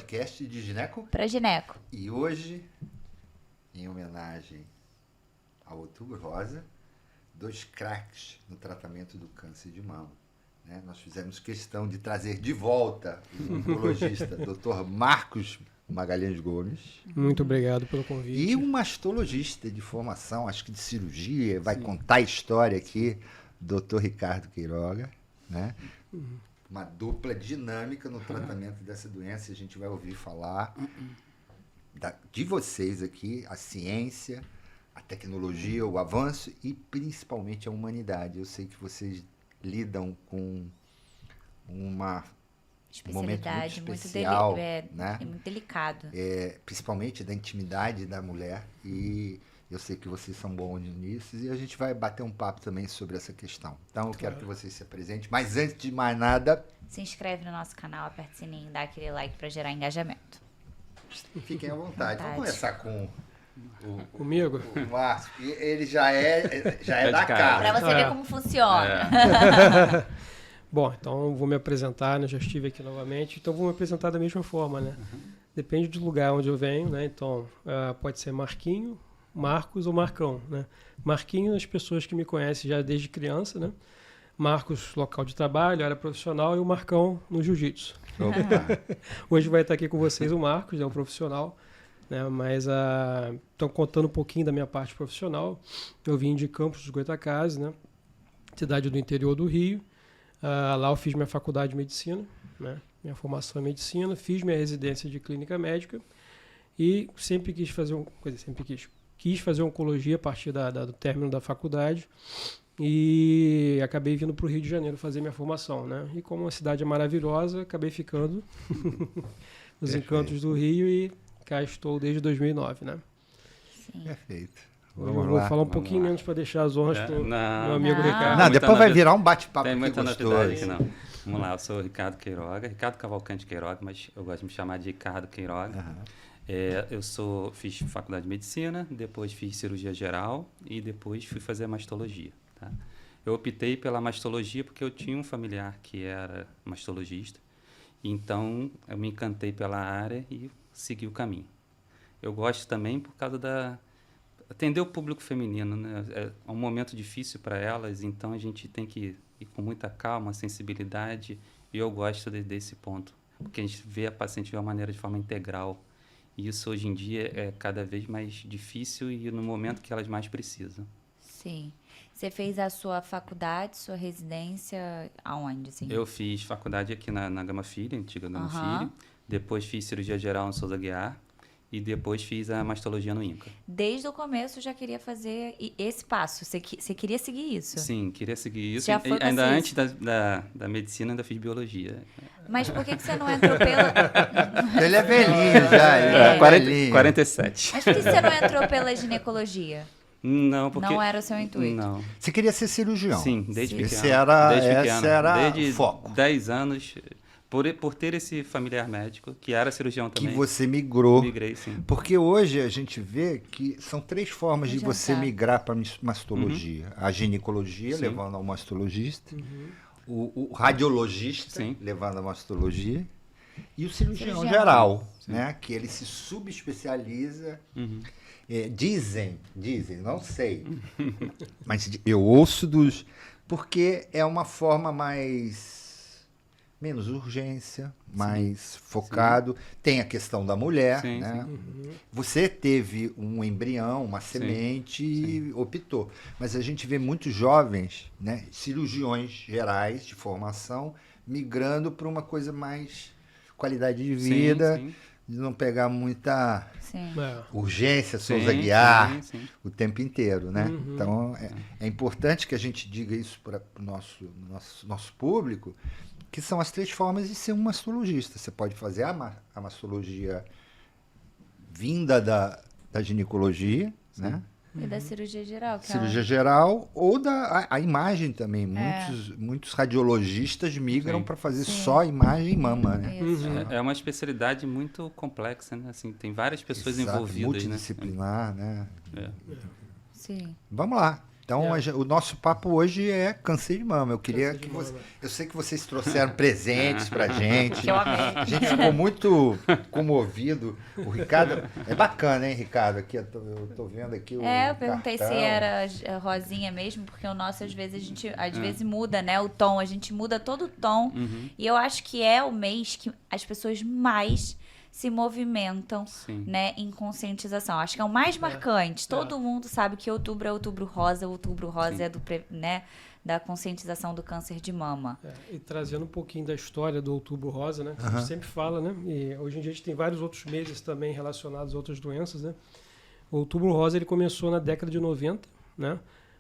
podcast de Gineco Pra Gineco. E hoje, em homenagem ao Outubro Rosa, 2 craques no tratamento do câncer de mama. Né? Nós fizemos questão de trazer de volta o oncologista Dr. Marcos Magalhães Gomes. Muito obrigado pelo convite. E um mastologista de formação, acho que de cirurgia, vai contar a história aqui, Dr. Ricardo Queiroga, né? Uma dupla dinâmica no tratamento dessa doença. A gente vai ouvir falar de vocês aqui, a ciência, a tecnologia, o avanço e principalmente a humanidade. Eu sei que vocês lidam com um momento muito especial, né? É muito delicado. Principalmente da intimidade da mulher, e eu sei que vocês são bons nisso, e a gente vai bater um papo também sobre essa questão. Então eu quero que vocês se apresentem, mas antes de mais nada... Se inscreve no nosso canal, aperta o sininho, dá aquele like para gerar engajamento. Fiquem à vontade. Vamos começar com comigo? O Márcio. Ele já é da casa. Para você ver como funciona. Bom, então vou me apresentar, né? Já estive aqui novamente, então vou me apresentar da mesma forma, né? Depende do lugar onde eu venho, né? Então, pode ser Marquinho, Marcos ou Marcão, né? Marquinho, as pessoas que me conhecem já desde criança, né? Marcos, local de trabalho, área profissional, e o Marcão no jiu-jitsu. Hoje vai estar aqui com vocês o Marcos, é um profissional, né? Mas estou contando um pouquinho da minha parte profissional. Eu vim de Campos dos Goytacazes, né? Cidade do interior do Rio. Lá eu fiz minha faculdade de medicina, né? Minha formação em medicina, fiz minha residência de clínica médica e sempre quis fazer quis fazer oncologia a partir do término da faculdade e acabei vindo para o Rio de Janeiro fazer minha formação, né? E como a cidade é maravilhosa, acabei ficando nos encantos do Rio e cá estou desde 2009, né? Sim. Perfeito. Vou falar um pouquinho menos para deixar as honras para o meu amigo Ricardo. Não, depois vai virar um bate-papo Tem muita gostoso. novidade aqui, não. Vamos lá, eu sou o Ricardo Queiroga, Ricardo Cavalcante Queiroga, mas eu gosto de me chamar de Ricardo Queiroga. Fiz faculdade de medicina, depois fiz cirurgia geral e depois fui fazer mastologia. Tá? Eu optei pela mastologia porque eu tinha um familiar que era mastologista, então eu me encantei pela área e segui o caminho. Eu gosto também por causa atender o público feminino, né? É um momento difícil para elas, então a gente tem que ir com muita calma, sensibilidade, e eu gosto desse ponto, porque a gente vê a paciente de uma maneira de forma integral, e isso hoje em dia é cada vez mais difícil e no momento que elas mais precisam. Sim. Você fez a sua faculdade, sua residência, aonde? Assim? Eu fiz faculdade aqui na Gama Filho, antiga Gama Filho, depois fiz cirurgia geral no Souza Guiar, e depois fiz a mastologia no INCA. Desde o começo eu já queria fazer esse passo. Você queria seguir isso? Sim, queria seguir isso. Já foi ainda antes da medicina, ainda fiz biologia. Mas por que você não entrou pela... Ele é velhinho já. 47. Mas por que você não entrou pela ginecologia? Não, porque... Não era o seu intuito? Não. Você queria ser cirurgião? Sim, desde pequeno. Esse era desde foco. 10 anos... Por ter esse familiar médico, que era cirurgião também. Que você migrou. Migrei, sim. Porque hoje a gente vê que são 3 formas de você migrar para mastologia. A ginecologia, levando ao mastologista. O radiologista, levando ao mastologia. E o cirurgião geral, né? Que ele se subespecializa. Dizem, não sei. Mas eu ouço porque é uma forma menos urgência, mais focado. Tem a questão da mulher, né? Você teve um embrião, uma semente e optou. Mas a gente vê muitos jovens, né, cirurgiões gerais de formação, migrando para uma coisa mais qualidade de vida, de não pegar muita urgência, Souza Guiar o tempo inteiro, né? Então, é importante que a gente diga isso para o nosso público, que são as 3 formas de ser um mastologista. Você pode fazer a mastologia vinda da ginecologia, né? E da cirurgia geral. Cirurgia geral ou a imagem também. Muitos radiologistas migram para fazer só imagem e mama, né? É uma especialidade muito complexa, né? Assim, tem várias pessoas envolvidas, multidisciplinar, né? Sim. Vamos lá. Então, o nosso papo hoje é câncer de mama. Eu queria que eu sei que vocês trouxeram presentes pra gente. Que eu amei. A gente ficou muito comovido. O Ricardo... É bacana, hein, Ricardo? Aqui, eu tô vendo aqui o eu perguntei cartão. se era rosinha mesmo, porque o nosso, às vezes, vezes muda, né? O tom, a gente muda todo o tom. E eu acho que é o mês que as pessoas mais se movimentam, né, em conscientização. Acho que é o mais marcante. Todo mundo sabe que outubro é outubro rosa é né, da conscientização do câncer de mama. E trazendo um pouquinho da história do outubro rosa, né, que a gente sempre fala, né, e hoje em dia a gente tem vários outros meses também relacionados a outras doenças, né. O outubro rosa, ele começou na década de 90, né,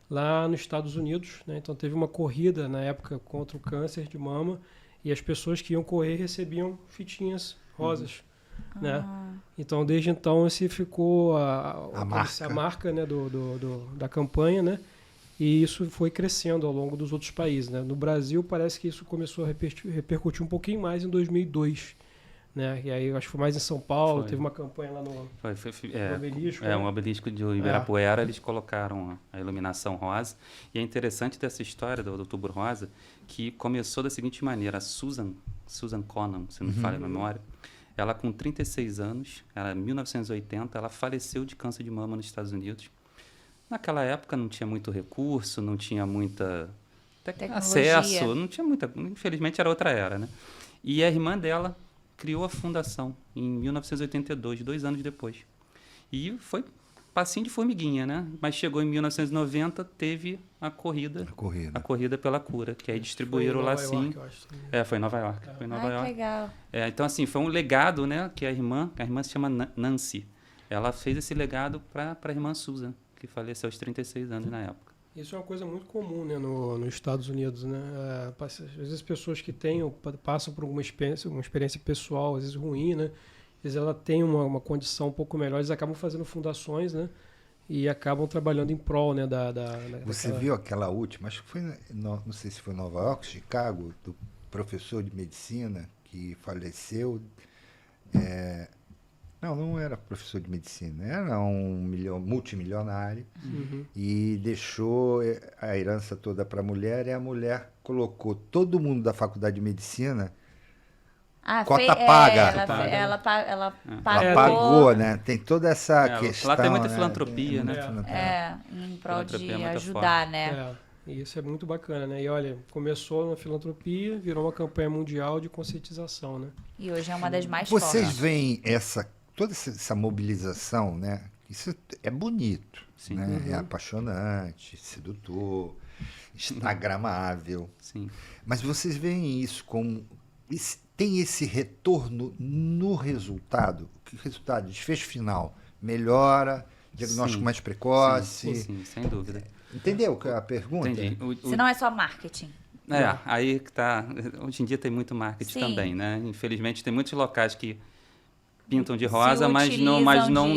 lá nos Estados Unidos, né, então teve uma corrida na época contra o câncer de mama e as pessoas que iam correr recebiam fitinhas rosas. Né? Então, desde então, esse ficou a marca né, da campanha, né? E isso foi crescendo ao longo dos outros países. Né? No Brasil, parece que isso começou a repercutir um pouquinho mais em 2002. Né? E aí, eu acho que foi mais em São Paulo, teve uma campanha lá no obelisco. Um obelisco de Ibirapuera, eles colocaram a iluminação rosa. E é interessante dessa história do Outubro Rosa, que começou da seguinte maneira. A Susan Conan, se não me falha a memória, ela com 36 anos, em 1980, ela faleceu de câncer de mama nos Estados Unidos. Naquela época não tinha muito recurso, não tinha muita acesso, não tinha muita... Infelizmente era outra era, né? E a irmã dela criou a fundação em 1982, 2 anos depois. E foi passinho de formiguinha, né? Mas chegou em 1990, teve a corrida pela cura, que aí distribuíram o lacinho. Foi em Nova York. Foi em Nova York. Legal. Então, assim, foi um legado, né? Que a irmã se chama Nancy. Ela fez esse legado para a irmã Susan, que faleceu aos 36 anos na época. Isso é uma coisa muito comum, né, nos Estados Unidos, né? Às vezes pessoas que passam por uma experiência pessoal, às vezes ruim, né? Às vezes ela tem uma condição um pouco melhor, eles acabam fazendo fundações, né? E acabam trabalhando em prol, né? Você viu aquela última, acho que foi, não sei se foi Nova York, Chicago, do professor de medicina que faleceu. Não era professor de medicina, era um multimilionário e deixou a herança toda para a mulher e a mulher colocou todo mundo da faculdade de medicina cota paga. Ela pagou, né? Tem toda essa questão. Lá tem muita filantropia, né? Em prol de ajudar, né? E isso é muito bacana, né? E olha, começou na filantropia, virou uma campanha mundial de conscientização, né? E hoje é uma das mais Vocês fortes. veem toda essa mobilização, né? Isso é bonito, né? É apaixonante, sedutor, instagramável. Sim. Mas vocês veem isso como... Tem esse retorno no resultado? Que resultado? Desfecho final? Melhora? Diagnóstico mais precoce? Sim, sem dúvida. Entendeu a pergunta? Entendi. Se não é só marketing. Aí que tá. Hoje em dia tem muito marketing também, né? Infelizmente tem muitos locais que pintam de rosa, mas não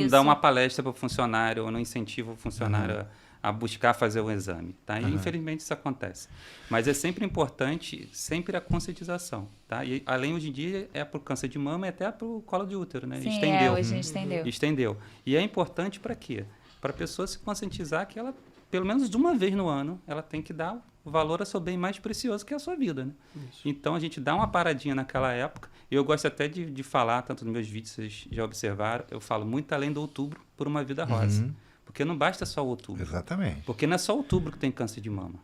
dão uma palestra para o funcionário, ou não incentivam o funcionário a buscar fazer o exame, tá? E infelizmente isso acontece. Mas é sempre importante, sempre a conscientização, tá? E além hoje em dia é para o câncer de mama e até para o colo de útero, né? Sim, estendeu. Hoje estendeu. Estendeu. E é importante para quê? Para a pessoa se conscientizar que ela, pelo menos de uma vez no ano, ela tem que dar valor ao seu bem mais precioso, que é a sua vida, né? Então a gente dá uma paradinha naquela época. E eu gosto até de falar, tanto nos meus vídeos, vocês já observaram, eu falo muito além do outubro por uma vida rosa. Porque não basta só o outubro. Exatamente. Porque não é só outubro que tem câncer de mama.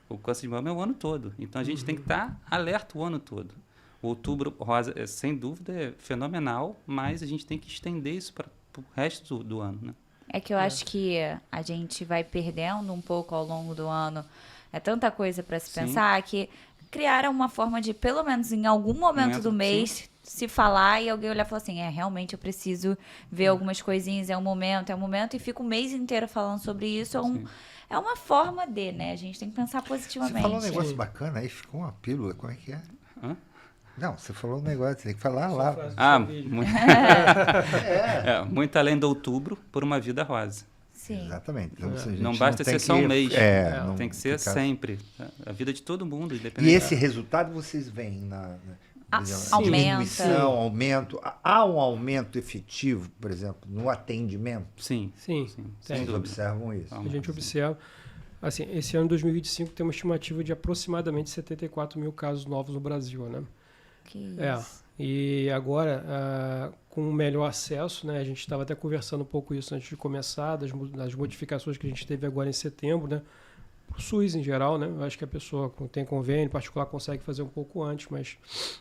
O câncer de mama é o ano todo. Então a gente tem que estar alerta o ano todo. O outubro rosa, sem dúvida, é fenomenal, mas a gente tem que estender isso para o resto do ano, né? É que eu acho que a gente vai perdendo um pouco ao longo do ano. É tanta coisa para se pensar que criaram uma forma de, pelo menos em algum momento do mês, se falar e alguém olhar e falar assim, realmente eu preciso ver algumas coisinhas, é um momento, e fica o mês inteiro falando sobre isso. É uma forma de, né? A gente tem que pensar positivamente. Você falou um negócio bacana aí, ficou uma pílula, como é que é? Não, você falou um negócio, tem que falar lá. Muito além do outubro por uma vida rosa. Sim. Exatamente. Então, não basta ser só um mês. Tem que ser sempre. A vida de todo mundo, independente. E esse resultado vocês veem na diminuição, aumento. Há um aumento efetivo, por exemplo, no atendimento? Sim. Vocês observam isso? A gente observa. assim, esse ano, 2025, tem uma estimativa de aproximadamente 74 mil casos novos no Brasil, né? Que isso. E agora, com melhor acesso, né? A gente estava até conversando um pouco isso antes de começar, das modificações que a gente teve agora em setembro, né? O SUS em geral, né? Eu acho que a pessoa que tem convênio particular consegue fazer um pouco antes, mas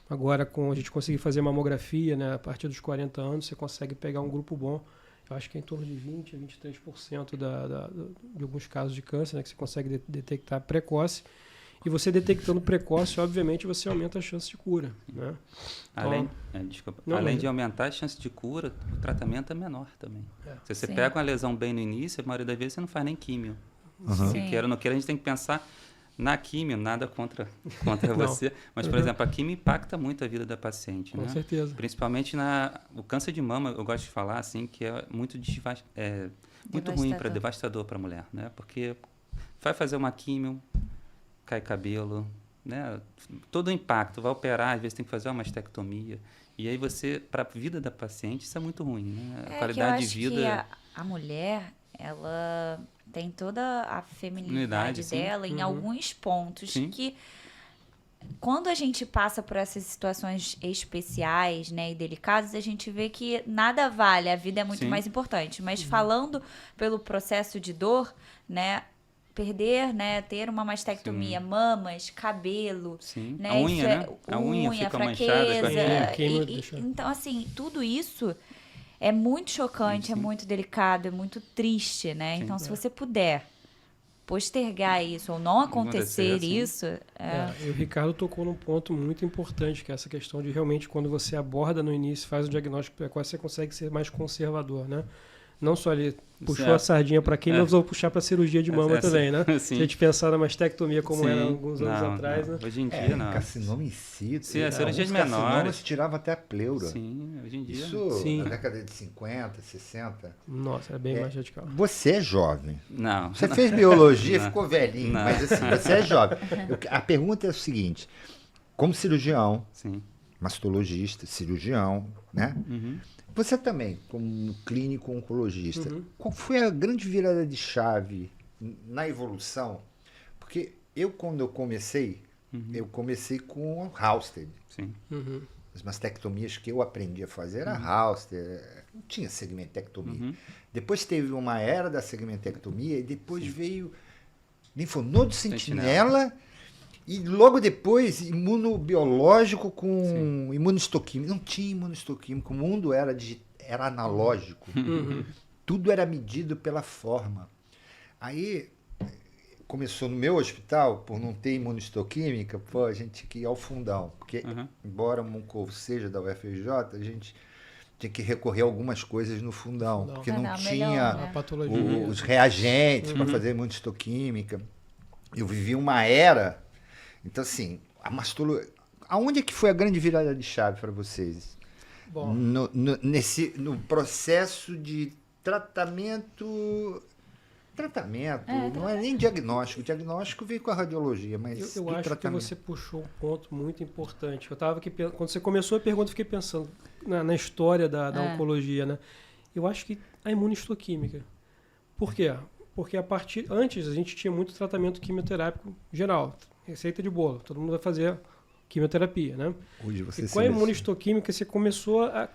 agora com a gente conseguir fazer mamografia, né? A partir dos 40 anos, você consegue pegar um grupo bom. Eu acho que é em torno de 20% a 23% de alguns casos de câncer, né? Que você consegue detectar precoce. E você detectando precoce, obviamente, você aumenta a chance de cura, né? Então, além de aumentar a chance de cura, o tratamento é menor também. Se você pega uma lesão bem no início, a maioria das vezes você não faz nem químio. Se queira ou não queira, a gente tem que pensar na químio, nada contra você. Mas, por exemplo, a químio impacta muito a vida da paciente. Com né? certeza. Principalmente o câncer de mama, eu gosto de falar assim, que é muito ruim, devastador para a mulher. Né? Porque vai fazer uma químio, cai cabelo, né? Todo o impacto, vai operar, às vezes tem que fazer uma mastectomia. E aí para a vida da paciente, isso é muito ruim. Né? A qualidade de vida... Que a mulher, ela tem toda a feminilidade dela em alguns pontos que, quando a gente passa por essas situações especiais, né, e delicadas, a gente vê que nada vale, a vida é muito mais importante. Mas falando pelo processo de dor, né, perder, né, ter uma mastectomia, mamas, cabelo, né, a unha, né? A unha fica fraqueza, manchada. então, assim, tudo isso é muito chocante, é muito delicado, é muito triste, né? Então, se você puder postergar isso ou não acontecer isso... E o Ricardo tocou num ponto muito importante, que é essa questão de realmente, quando você aborda no início, faz o diagnóstico precoce, você consegue ser mais conservador, né? Não só ele puxou a sardinha para quem, mas vou puxar para cirurgia de mama também, né? Se a gente pensar na mastectomia como era alguns anos atrás, né? Hoje em dia, não. Carcinoma in situ. Sim, a cirurgia de menores. Se tirava até a pleura. Sim, hoje em dia. Isso na década de 50, 60. Nossa, era bem mais radical. Você é jovem. Não. Você fez biologia, ficou velhinho, mas assim, você é jovem. A pergunta é o seguinte, como cirurgião, mastologista, cirurgião, né? Você também, como clínico oncologista, qual foi a grande virada de chave na evolução? Porque quando eu comecei com Halsted. As mastectomias que eu aprendi a fazer era Halsted, não tinha segmentectomia. Depois teve uma era da segmentectomia e depois veio linfonodo sentinela e logo depois imunobiológico com imunohistoquímico. Não tinha imunohistoquímico, o mundo era analógico. Tudo era medido pela forma. Aí começou no meu hospital, por não ter imunohistoquímica, a gente tinha que ir ao fundão. Porque, embora o Moncovo seja da UFRJ, a gente tinha que recorrer a algumas coisas no fundão, porque não tinha os reagentes para fazer imunohistoquímica. Eu vivi uma era... Então, assim, aonde é que foi a grande virada de chave para vocês? Bom, no processo de tratamento, não é nem diagnóstico. O diagnóstico veio com a radiologia, mas eu acho que você puxou um ponto muito importante. Eu estava aqui, quando você começou a pergunta, eu fiquei pensando na história da oncologia, né? Eu acho que a imunohistoquímica. Por quê? Porque antes a gente tinha muito tratamento quimioterápico geral. Receita de bolo, todo mundo vai fazer quimioterapia, né? Hoje você e com a imunohistoquímica você começou a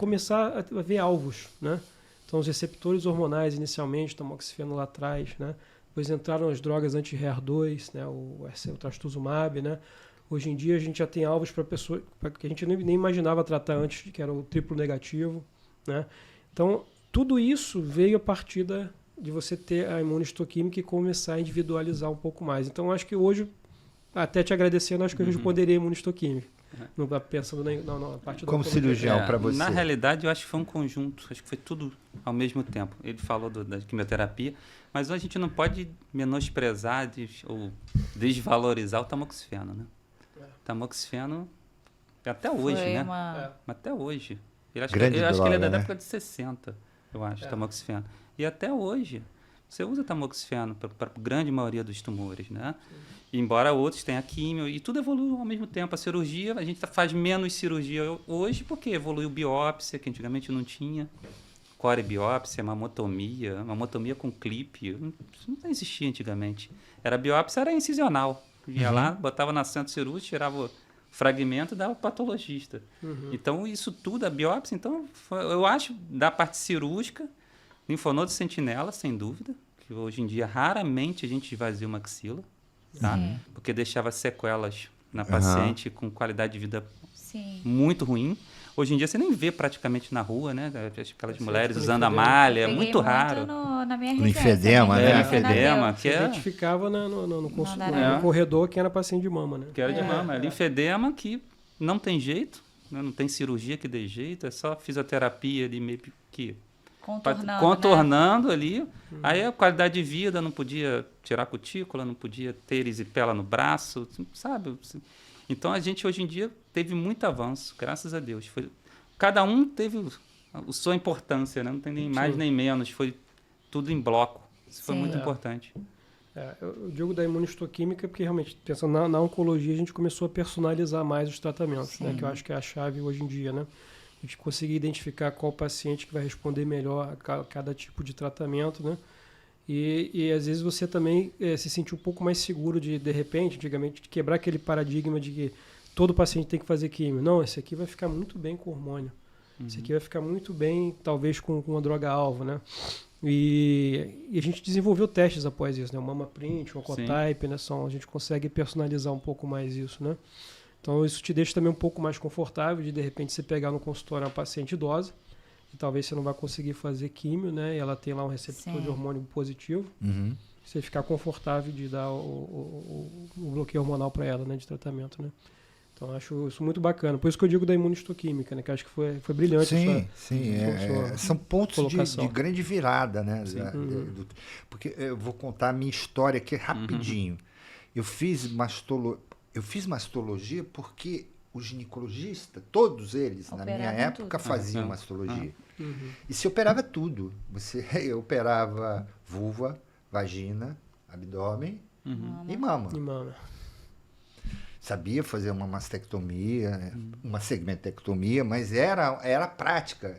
ver alvos, né? Então os receptores hormonais inicialmente, tamoxifeno lá atrás, né? Depois entraram as drogas anti-HER2, né? O trastuzumab, né? Hoje em dia a gente já tem alvos para pessoas que a gente nem imaginava tratar antes, que era o triplo negativo, né? Então tudo isso veio a partir de você ter a imunohistoquímica e começar a individualizar um pouco mais. Então acho que hoje, até te agradecendo, acho que eu responderia imunohistoquímica. Pensando na parte como cirurgião para você. Na realidade, eu acho que foi um conjunto. Acho que foi tudo ao mesmo tempo. Ele falou da quimioterapia, mas a gente não pode menosprezar ou desvalorizar o tamoxifeno, né? Tamoxifeno, até hoje, né? Até hoje. Eu acho que ele é da década de 60, eu acho, tamoxifeno. E até hoje, você usa tamoxifeno para a grande maioria dos tumores, né? Embora outros tenham químio, e tudo evolui ao mesmo tempo. A cirurgia, a gente faz menos cirurgia hoje porque evoluiu biópsia, que antigamente não tinha. corebiópsia, mamotomia com clipe. Isso não existia antigamente. Era biópsia, era incisional. Ia lá, botava no centro cirúrgico, tirava o fragmento e dava para o patologista. Então, isso tudo, a biópsia, então, eu acho, da parte cirúrgica, linfonodo sentinela, sem dúvida, que hoje em dia raramente a gente esvazia uma axila, tá? Porque deixava sequelas na paciente com qualidade de vida muito ruim. Hoje em dia você nem vê praticamente na rua, né? Aquelas mulheres usando a malha, é muito raro. Na minha no linfedema, né? Linfedema, que Você identificava no corredor quem era paciente de mama, né? Que era de mama. Linfedema que não tem jeito, né? Não tem cirurgia que dê jeito, é só fisioterapia ali meio que contornando ali. Aí a qualidade de vida, não podia tirar cutícula, não podia ter erisipela no braço, sabe? Então a gente hoje em dia teve muito avanço, graças a Deus. Cada um teve a sua importância, né? Não tem nem mais nem menos, foi tudo em bloco. Isso foi muito importante. Eu digo da imunistoquímica porque realmente, pensando na oncologia, a gente começou a personalizar mais os tratamentos, né? Que eu acho que é a chave hoje em dia, né? A gente conseguir identificar qual paciente que vai responder melhor a cada tipo de tratamento, né? E às vezes você também se sentir um pouco mais seguro de repente, antigamente, de quebrar aquele paradigma de que todo paciente tem que fazer químio. Não, esse aqui vai ficar muito bem com hormônio. Esse aqui vai ficar muito bem, talvez, com uma droga-alvo, né? E a gente desenvolveu testes após isso, né? O MamaPrint, o Oncotype, né? A gente consegue personalizar um pouco mais isso, né? Então, isso te deixa também um pouco mais confortável de repente, você pegar no consultório uma paciente idosa, e talvez você não vai conseguir fazer químio, né? E ela tem lá um receptor de hormônio positivo. Você ficar confortável de dar o bloqueio hormonal para ela, né? De tratamento, né? Então, eu acho isso muito bacana. Por isso que eu digo da imunistoquímica, né? Que eu acho que foi brilhante. São pontos de grande virada, né? Porque eu vou contar a minha história aqui rapidinho. Eu fiz mastologia porque os ginecologistas, todos eles, na minha época, faziam mastologia. E se operava tudo. Eu operava vulva, vagina, abdômen e mama. Sabia fazer uma mastectomia, uma segmentectomia, mas era prática.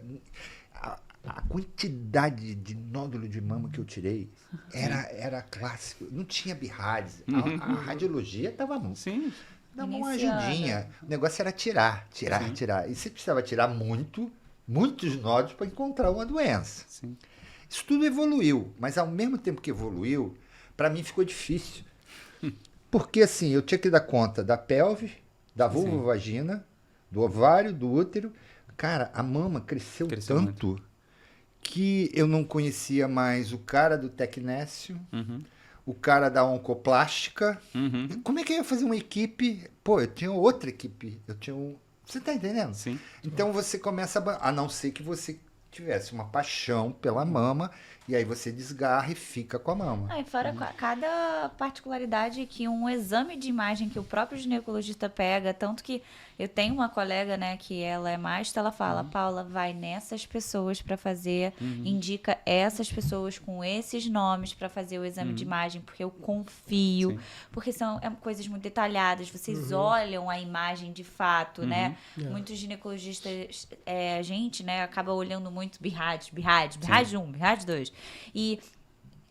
A quantidade de nódulo de mama que eu tirei era clássico. Não tinha birrades. A radiologia estava dava uma ajudinha. O negócio era tirar. E você precisava tirar muitos nódulos para encontrar uma doença. Isso tudo evoluiu, mas ao mesmo tempo que evoluiu, para mim ficou difícil. Porque assim, eu tinha que dar conta da pelve, da vulva, vagina, do ovário, do útero. Cara, a mama cresceu tanto que eu não conhecia mais o cara do tecnécio, o cara da oncoplástica. Como é que eu ia fazer uma equipe? Pô, eu tinha outra equipe. Você tá entendendo? Sim. Então você começa a não ser que você tivesse uma paixão pela mama, e aí você desgarra e fica com a mama. E fora cada particularidade que um exame de imagem que o próprio ginecologista pega, tanto que eu tenho uma colega, né, que ela é masta, ela fala, Paula, vai nessas pessoas para fazer, indica essas pessoas com esses nomes para fazer o exame de imagem, porque eu confio, porque são coisas muito detalhadas, vocês olham a imagem de fato, né? Muitos ginecologistas, a gente, né, acaba olhando muito BIRAD 1, BIRAD 2, e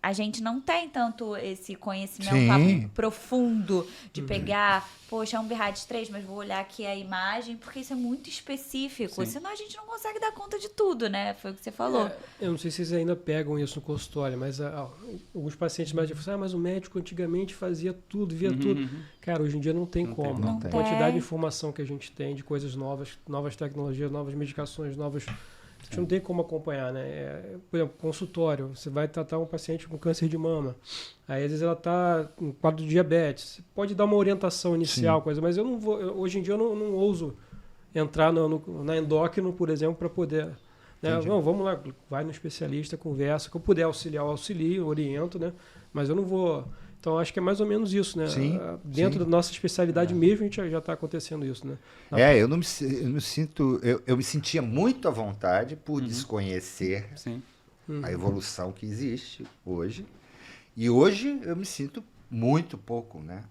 a gente não tem tanto esse conhecimento profundo de pegar, poxa, é um BIRAD 3, mas vou olhar aqui a imagem, porque isso é muito específico. Senão a gente não consegue dar conta de tudo, né? Foi o que você falou. Eu não sei se vocês ainda pegam isso no consultório, mas alguns pacientes mais dizem, mas o médico antigamente fazia tudo, via tudo. Cara, hoje em dia não tem como. Não tem. A quantidade de informação que a gente tem de coisas novas tecnologias, novas medicações, a gente não tem como acompanhar, né? Por exemplo, consultório, você vai tratar um paciente com câncer de mama, aí às vezes ela está com quadro de diabetes, você pode dar uma orientação inicial, mas eu não vou, hoje em dia eu não ouso entrar na endócrino, por exemplo, para poder, né? Não, vamos lá, vai no especialista, conversa, que eu puder auxiliar, eu auxilio, oriento, né? Mas eu não vou... Então, acho que é mais ou menos isso, né? Dentro da nossa especialidade mesmo, a gente já está acontecendo isso, né? Eu me sinto... Eu me sentia muito à vontade por desconhecer a evolução que existe hoje. E hoje eu me sinto Muito pouco, né?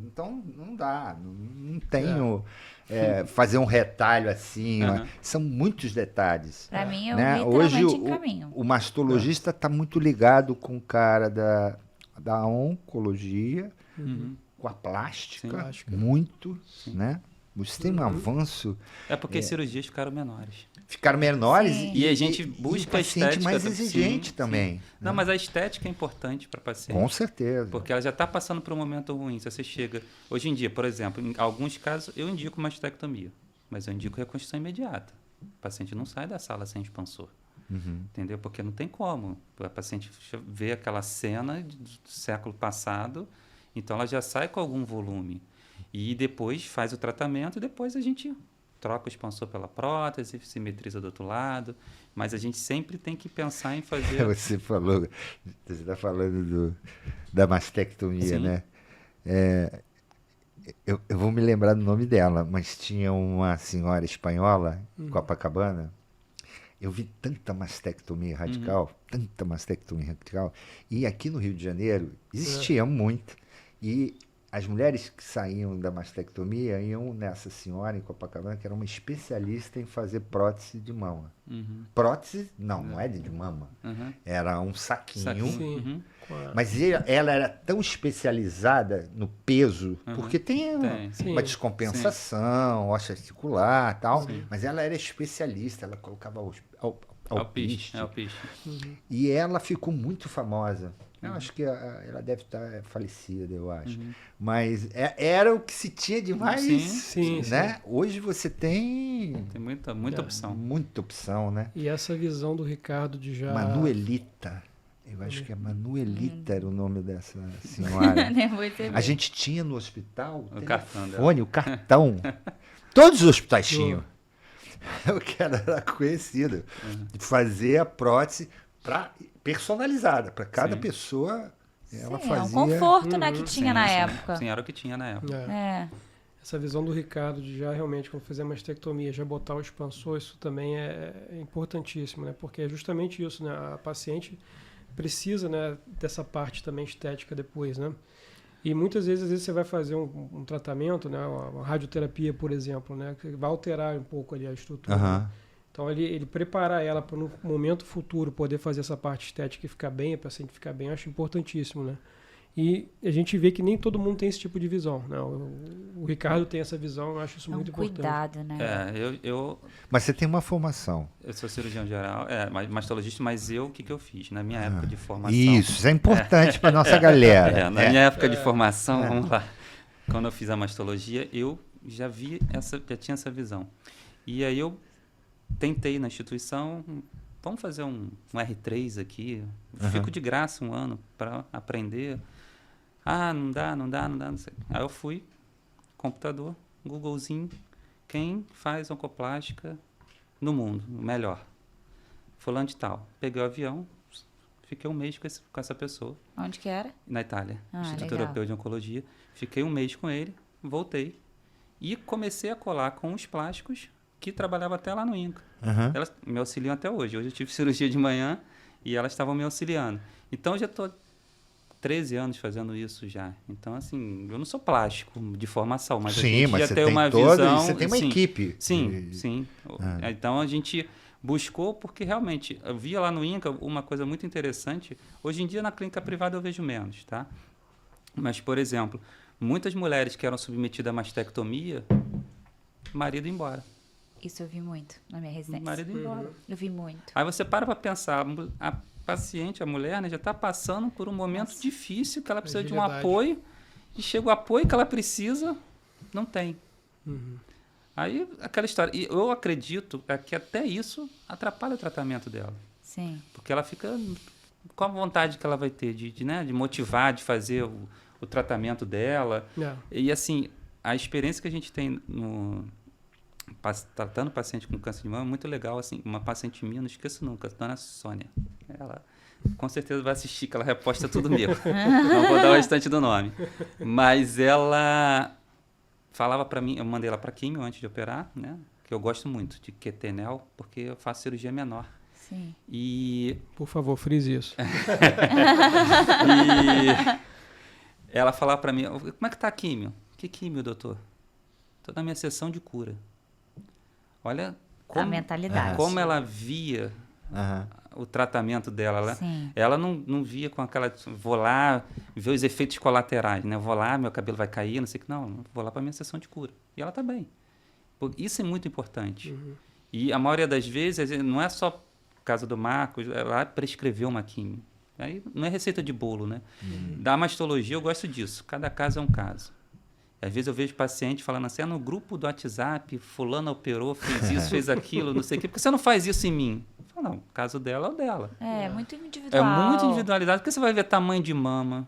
Então, não dá. Não tenho... fazer um retalho assim. São muitos detalhes. Para mim, eu né? literalmente Hoje, encaminho. O mastologista está muito ligado com o cara da oncologia, com a plástica, muito, né? Você tem um avanço... É porque as cirurgias ficaram menores. Ficaram menores e a gente busca a estética mais exigente também. Não, mas a estética é importante para paciente. Com certeza. Porque ela já está passando por um momento ruim. Se você chega... Hoje em dia, por exemplo, em alguns casos, eu indico mastectomia, mas eu indico reconstrução imediata. O paciente não sai da sala sem expansor. Entendeu? Porque não tem como. A paciente vê aquela cena do século passado, então ela já sai com algum volume. E depois faz o tratamento e depois a gente troca o expansor pela prótese, simetriza do outro lado. Mas a gente sempre tem que pensar em fazer... Você está falando da mastectomia, né? Eu vou me lembrar do nome dela, mas tinha uma senhora espanhola, Copacabana. Eu vi tanta mastectomia radical, e aqui no Rio de Janeiro existia muito. E as mulheres que saíam da mastectomia iam nessa senhora em Copacabana, que era uma especialista em fazer prótese de mama. Prótese, não é de mama. Era um saquinho. Mas ela era tão especializada no peso, porque tem uma descompensação, osso articular e tal, mas ela era especialista, ela colocava alpiste. E ela ficou muito famosa. Eu acho que ela deve estar falecida, eu acho. Mas era o que se tinha de mais, né? Hoje você tem muita opção. Muita opção, né? E essa visão do Ricardo de já... Manuelita. Eu acho que a Manuelita era o nome dessa senhora. A gente tinha no hospital o cartão. Todos os hospitais tinham. O cara era conhecido. Fazer a prótese personalizada para cada pessoa. Ela fazia... É um conforto, né, que tinha na época. Sim, era o que tinha na época. Essa visão do Ricardo de já realmente, quando fazer a mastectomia, já botar o expansor, isso também é importantíssimo, né? Porque é justamente isso, né? A paciente precisa, né, dessa parte também estética depois, né? E muitas vezes, você vai fazer um tratamento, né, uma radioterapia, por exemplo, né, que vai alterar um pouco ali a estrutura. Né? Então, ele preparar ela para no momento futuro poder fazer essa parte estética e ficar bem, a paciente ficar bem, eu acho importantíssimo, né? E a gente vê que nem todo mundo tem esse tipo de visão, né? O Ricardo tem essa visão, eu acho isso muito importante. Cuidado, né? Mas você tem uma formação. Eu sou cirurgião geral, mastologista, mas o que eu fiz na minha época de formação? Isso é importante para nossa galera. Na minha época de formação, vamos lá. Quando eu fiz a mastologia, eu já tinha essa visão. E aí eu tentei na instituição, vamos fazer um R3 aqui, fico de graça um ano para aprender. Não dá, não sei. Aí eu fui, computador, Googlezinho, quem faz oncoplástica no mundo, melhor. Fulano de tal. Peguei o avião, fiquei um mês com essa pessoa. Onde que era? Na Itália, Instituto legal. Europeu de Oncologia. Fiquei um mês com ele, voltei e comecei a colar com os plásticos que trabalhava até lá no INCA. Elas me auxiliam até hoje. Hoje eu tive cirurgia de manhã e elas estavam me auxiliando. Então, eu já estou 13 anos fazendo isso já. Então, assim, eu não sou plástico de formação, mas a gente já tem uma visão... Você tem uma equipe. Sim. Então, a gente buscou, porque realmente, eu via lá no INCA uma coisa muito interessante. Hoje em dia, na clínica privada, eu vejo menos, tá? Mas, por exemplo, muitas mulheres que eram submetidas à mastectomia, marido ia embora. Isso eu vi muito na minha residência. Marido ia embora. Eu vi muito. Aí você para pensar, a paciente, a mulher, né, já está passando por um momento difícil, que ela precisa de um apoio, e chega o apoio que ela precisa, não tem. Aí, aquela história. E eu acredito que até isso atrapalha o tratamento dela. Sim. Porque ela fica com a vontade que ela vai ter de motivar, de fazer o tratamento dela. E, assim, a experiência que a gente tem tratando paciente com câncer de mama é muito legal. Assim, uma paciente minha, não esqueço nunca, a dona Sônia. Ela com certeza vai assistir, que ela reposta tudo meu. Não vou dar o restante do nome. Mas ela falava para mim, eu mandei ela para químio antes de operar, né? Que eu gosto muito de Quetenel, porque eu faço cirurgia menor. Sim. Por favor, frise isso. ela falava para mim, como é que tá a químio? Que químio, doutor? Estou na minha sessão de cura. Olha a mentalidade. Como ela via o tratamento dela. Ela não via com aquela... Vou lá ver os efeitos colaterais, né? Vou lá, meu cabelo vai cair, não sei o que. Não, vou lá para a minha sessão de cura. E ela está bem. Isso é muito importante. E a maioria das vezes, não é só o caso do Marcos, ela prescreveu uma químio. Aí não é receita de bolo, né? Da mastologia eu gosto disso. Cada caso é um caso. Às vezes eu vejo paciente falando assim, no grupo do WhatsApp, fulano operou, fez isso, fez aquilo, não sei o quê. Por que você não faz isso em mim? Eu falo, não, o caso dela é o dela. É muito individual. É muito individualidade. Porque você vai ver tamanho de mama,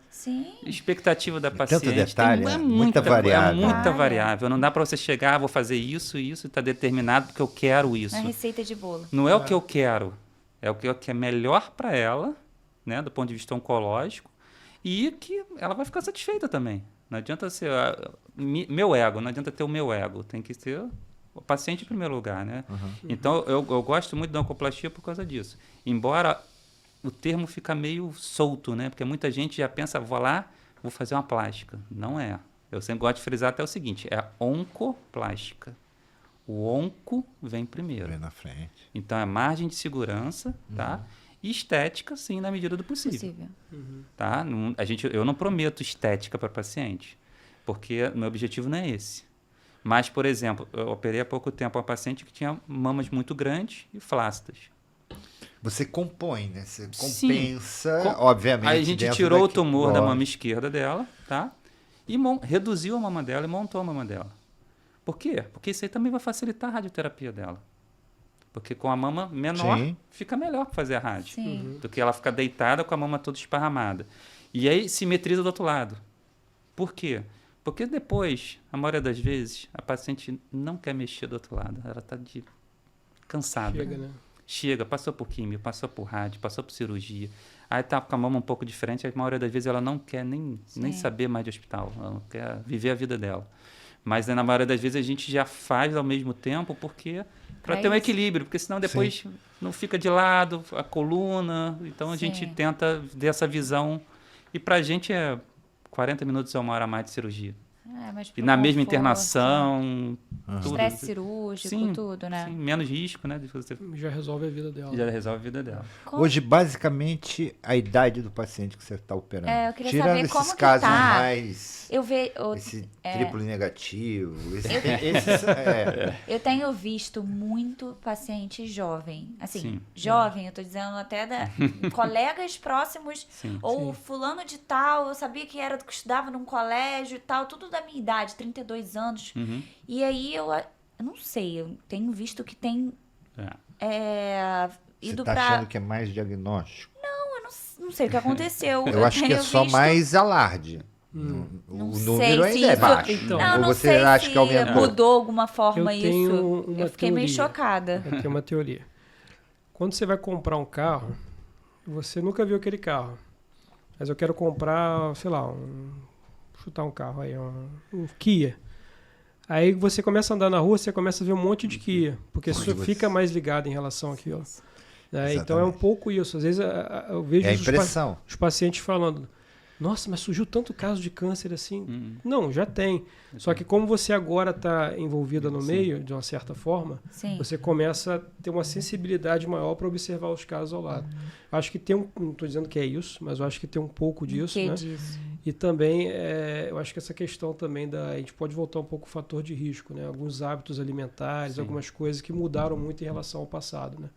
expectativa da paciente. Tanto detalhe, muita variável. É muita variável. Não dá para você chegar, vou fazer isso, e está determinado porque eu quero isso. Não é receita de bolo. Não é o que eu quero, é o que é melhor para ela, né, do ponto de vista oncológico, e que ela vai ficar satisfeita também. Não adianta ser meu ego, não adianta ter o meu ego, tem que ser o paciente em primeiro lugar, né? Então, eu gosto muito da oncoplastia por causa disso. Embora o termo fica meio solto, né? Porque muita gente já pensa, vou lá, vou fazer uma plástica. Não é. Eu sempre gosto de frisar até o seguinte, é a oncoplástica. O onco vem primeiro. Vem na frente. Então, é margem de segurança, tá? E estética, sim, na medida do possível. Tá? Eu não prometo estética para paciente, porque meu objetivo não é esse. Mas, por exemplo, eu operei há pouco tempo uma paciente que tinha mamas muito grandes e flácidas. Você compõe, né? Você compensa, obviamente. Aí a gente tirou o tumor da mama esquerda dela, tá? E reduziu a mama dela e montou a mama dela. Por quê? Porque isso aí também vai facilitar a radioterapia dela. Porque com a mama menor, fica melhor para fazer a rádio. Do que ela ficar deitada com a mama toda esparramada. E aí simetriza do outro lado. Por quê? Porque depois, a maioria das vezes, a paciente não quer mexer do outro lado. Ela está cansada. Chega, né? Chega, passou por químio, passou por rádio, passou por cirurgia. Aí está com a mama um pouco diferente. A maioria das vezes ela não quer nem saber mais de hospital. Ela não quer viver a vida dela. Mas na maioria das vezes a gente já faz ao mesmo tempo porque... Para ter um equilíbrio, porque senão depois não fica de lado a coluna. Então a gente tenta dessa visão. E para a gente é 40 minutos ou 1 hora a mais de cirurgia. E na mesma internação. Estresse cirúrgico, tudo, né? Sim, menos risco, né? Já resolve a vida dela. Já resolve a vida dela. Hoje, basicamente, a idade do paciente que você está operando. Eu queria tirando saber esses como casos que tá. mais... Esse triplo negativo. Eu tenho visto muito paciente jovem. Assim, jovem, eu tô dizendo até colegas próximos. Ou fulano de tal, eu sabia que era que estudava num colégio e tal, tudo da minha idade, 32 anos. E aí eu não sei, eu tenho visto que tem ido Você tá achando que é mais diagnóstico? Não, eu não sei o que aconteceu. Eu acho que é só mais alarde. O número ainda é baixo. Então, não você sei acha se que aumentou? Mudou alguma forma eu tenho isso. Uma Eu fiquei meio chocada. Eu tenho uma teoria. Quando você vai comprar um carro, você nunca viu aquele carro. Mas eu quero comprar, sei lá, chutar um carro aí, um Kia. Aí você começa a andar na rua, você começa a ver um monte de Kia, porque você fica mais ligado em relação àquilo. Então é um pouco isso. Às vezes eu vejo os pacientes falando, nossa, mas surgiu tanto caso de câncer assim. Não, já tem. Só que como você agora está envolvida no meio, de uma certa forma, você começa a ter uma sensibilidade maior para observar os casos ao lado. Acho que tem não estou dizendo que é isso, mas eu acho que tem um pouco disso. Né? Disso? E também, eu acho que essa questão também a gente pode voltar um pouco ao fator de risco, né? Alguns hábitos alimentares, algumas coisas que mudaram muito em relação ao passado, né?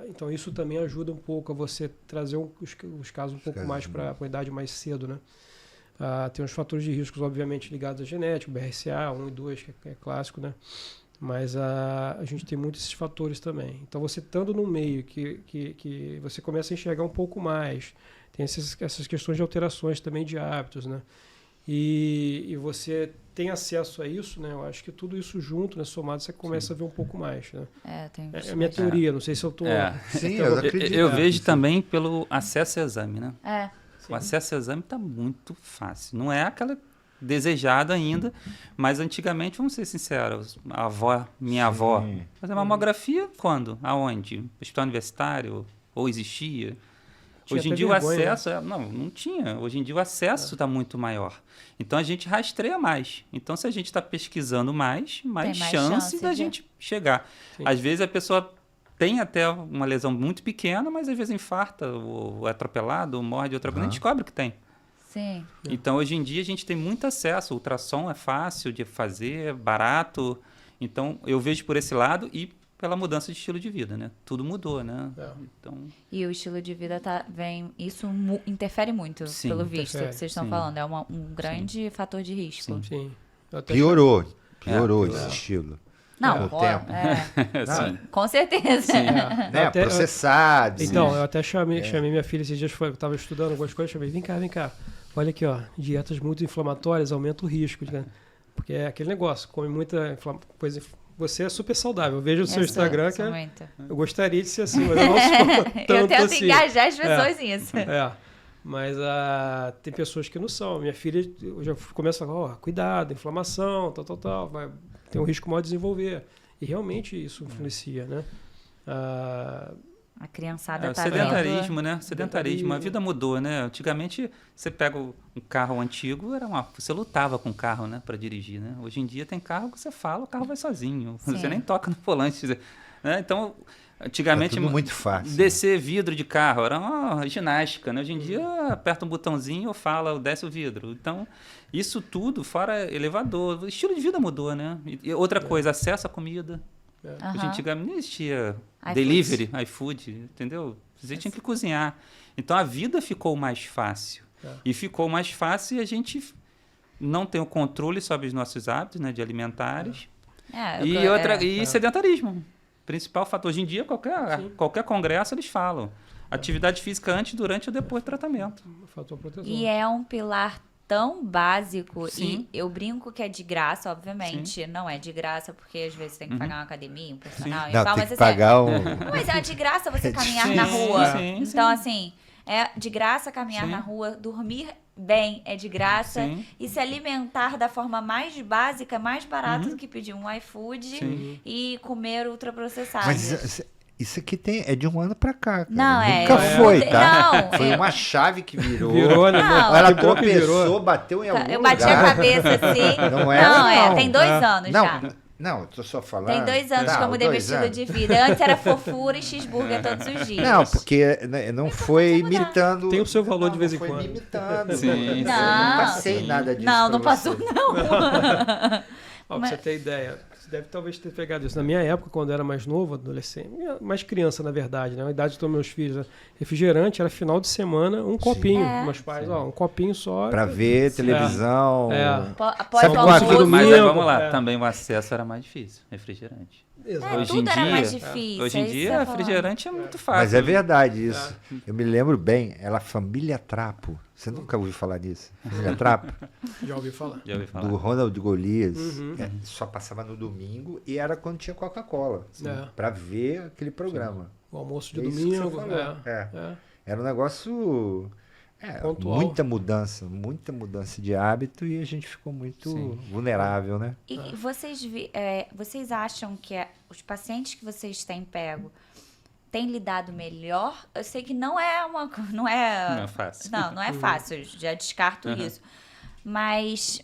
Então isso também ajuda um pouco a você trazer os casos um pouco mais para a idade mais cedo, né? Tem uns fatores de riscos, obviamente, ligados à genética, BRCA 1 e 2, que é clássico, né? Mas a gente tem muitos esses fatores também. Então você estando no meio que você começa a enxergar um pouco mais, tem essas questões de alterações também de hábitos, né? E você tem acesso a isso, né? Eu acho que tudo isso junto, né, somado, você começa a ver um pouco mais, né? É a minha teoria, não sei se eu estou... Sim, eu acredito. Eu vejo também pelo acesso ao exame, né? Sim. O acesso ao exame está muito fácil. Não é aquela desejada ainda, mas antigamente, vamos ser sinceros, minha avó, fazer mamografia quando? Aonde? Hospital universitário? Ou existia? Hoje em dia o acesso... Não tinha. Hoje em dia o acesso está muito maior. Então, a gente rastreia mais. Então, se a gente está pesquisando mais chance da gente chegar. Sim. Às vezes, a pessoa tem até uma lesão muito pequena, mas às vezes infarta, ou é atropelado, ou morre de outra coisa, nem descobre que tem. Sim. Então, hoje em dia, a gente tem muito acesso. O ultrassom é fácil de fazer, barato. Então, eu vejo por esse lado e pela mudança de estilo de vida, né? Tudo mudou, né? Então... E o estilo de vida isso interfere muito, pelo visto que vocês estão falando. É um grande fator de risco. Sim. Piorou esse estilo. Não, com o tempo. Sim. Com certeza. Processados. Então, eu até chamei minha filha esses dias, eu estava estudando algumas coisas, chamei, vem cá. Olha aqui, ó, dietas muito inflamatórias aumentam o risco, né? Porque é aquele negócio, come muita coisa. Você é super saudável. Eu vejo o seu Instagram que eu gostaria de ser assim, mas eu não sou tanto eu tento assim. engajar as pessoas nisso. Mas tem pessoas que não são. Minha filha, eu já começo a falar, cuidado, inflamação, tal, tem um risco maior de desenvolver. E realmente isso influencia, né? A criançada tá sedentarismo, vendo... né? Sedentarismo. A vida mudou, né? Antigamente, você pega um carro antigo, você lutava com o carro, né? Para dirigir, né? Hoje em dia tem carro que você fala, o carro vai sozinho. Sim. Você nem toca no volante. Né? Então, antigamente... tudo muito fácil. Descer vidro de carro era uma ginástica, né? Hoje em dia, aperta um botãozinho ou fala, desce o vidro. Então, isso tudo, fora elevador. O estilo de vida mudou, né? E outra coisa, acesso à comida. Hoje antigamente não existia delivery, iFood, entendeu? Você tinha que cozinhar. Então, a vida ficou mais fácil. E ficou mais fácil e a não tem o controle sobre os nossos hábitos, né, de alimentares. E sedentarismo. Principal fator. Hoje em dia, qualquer congresso, eles falam. Atividade física antes, durante ou depois do tratamento. E é um pilar tão básico. Sim. E eu brinco que é de graça, obviamente. Sim. Não é de graça, porque às vezes tem que pagar uma academia, um personal. E tal, tem que pagar Mas é de graça você caminhar na rua. Então, assim, é de graça caminhar na rua, dormir bem é de graça. E se alimentar da forma mais básica, mais barato do que pedir um iFood e comer ultraprocessado. Mas isso aqui é de um ano pra cá, cara. Não, Nunca foi, tá? Não, foi uma chave que virou. Virou, né? Não. Ela tropeçou, bateu em algum lugar. Eu bati a cabeça assim. Não, tem 2 anos já. Não, tô só falando. Tem 2 anos que eu mudei meu estilo de vida. Antes era fofura e cheeseburger todos os dias. Não, porque não foi imitando. Tem o seu valor de vez em quando. Foi imitando. Sim. Não passei nada disso. Não passou, não. Pra você ter ideia, você deve talvez ter pegado isso. Na minha época, quando eu era mais novo, adolescente, mais criança, na verdade, né? A idade dos meus filhos, né? Refrigerante era final de semana, um copinho. Meus pais, um copinho só. Pra ver televisão. Sabe mas vamos lá, também o acesso era mais difícil, refrigerante. Hoje em dia era mais difícil. Hoje em dia, refrigerante é muito fácil. Mas é verdade isso. Eu me lembro bem, Família Trapo. Você nunca ouviu falar disso? Família Trapo? Já ouvi falar. Do Ronald Golias. Só passava no domingo e era quando tinha Coca-Cola. Pra ver aquele programa. O almoço de domingo. Era um negócio... muita mudança de hábito e a gente ficou muito vulnerável, né? E vocês acham que os pacientes que vocês têm pego têm lidado melhor? Eu sei que não é fácil. Não é fácil, já descarto isso. Mas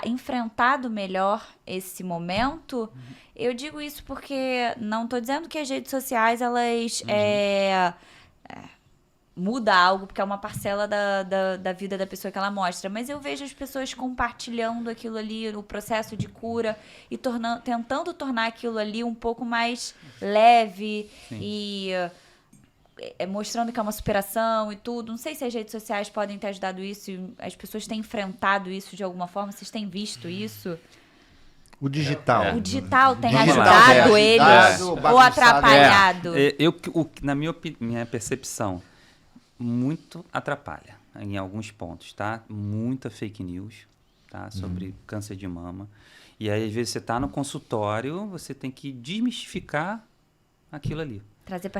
enfrentado melhor esse momento, eu digo isso porque não estou dizendo que as redes sociais, elas muda algo, porque é uma parcela da vida da pessoa que ela mostra. Mas eu vejo as pessoas compartilhando aquilo ali, o processo de cura, e tentando tornar aquilo ali um pouco mais leve e mostrando que é uma superação e tudo. Não sei se as redes sociais podem ter ajudado isso, e as pessoas têm enfrentado isso de alguma forma. Vocês têm visto isso? O digital. O digital tem ajudado eles ou atrapalhado? Na minha percepção, muito atrapalha em alguns pontos, tá? Muita fake news, tá? Sobre câncer de mama. E aí, às vezes, você está no consultório, você tem que desmistificar aquilo ali. Trazer para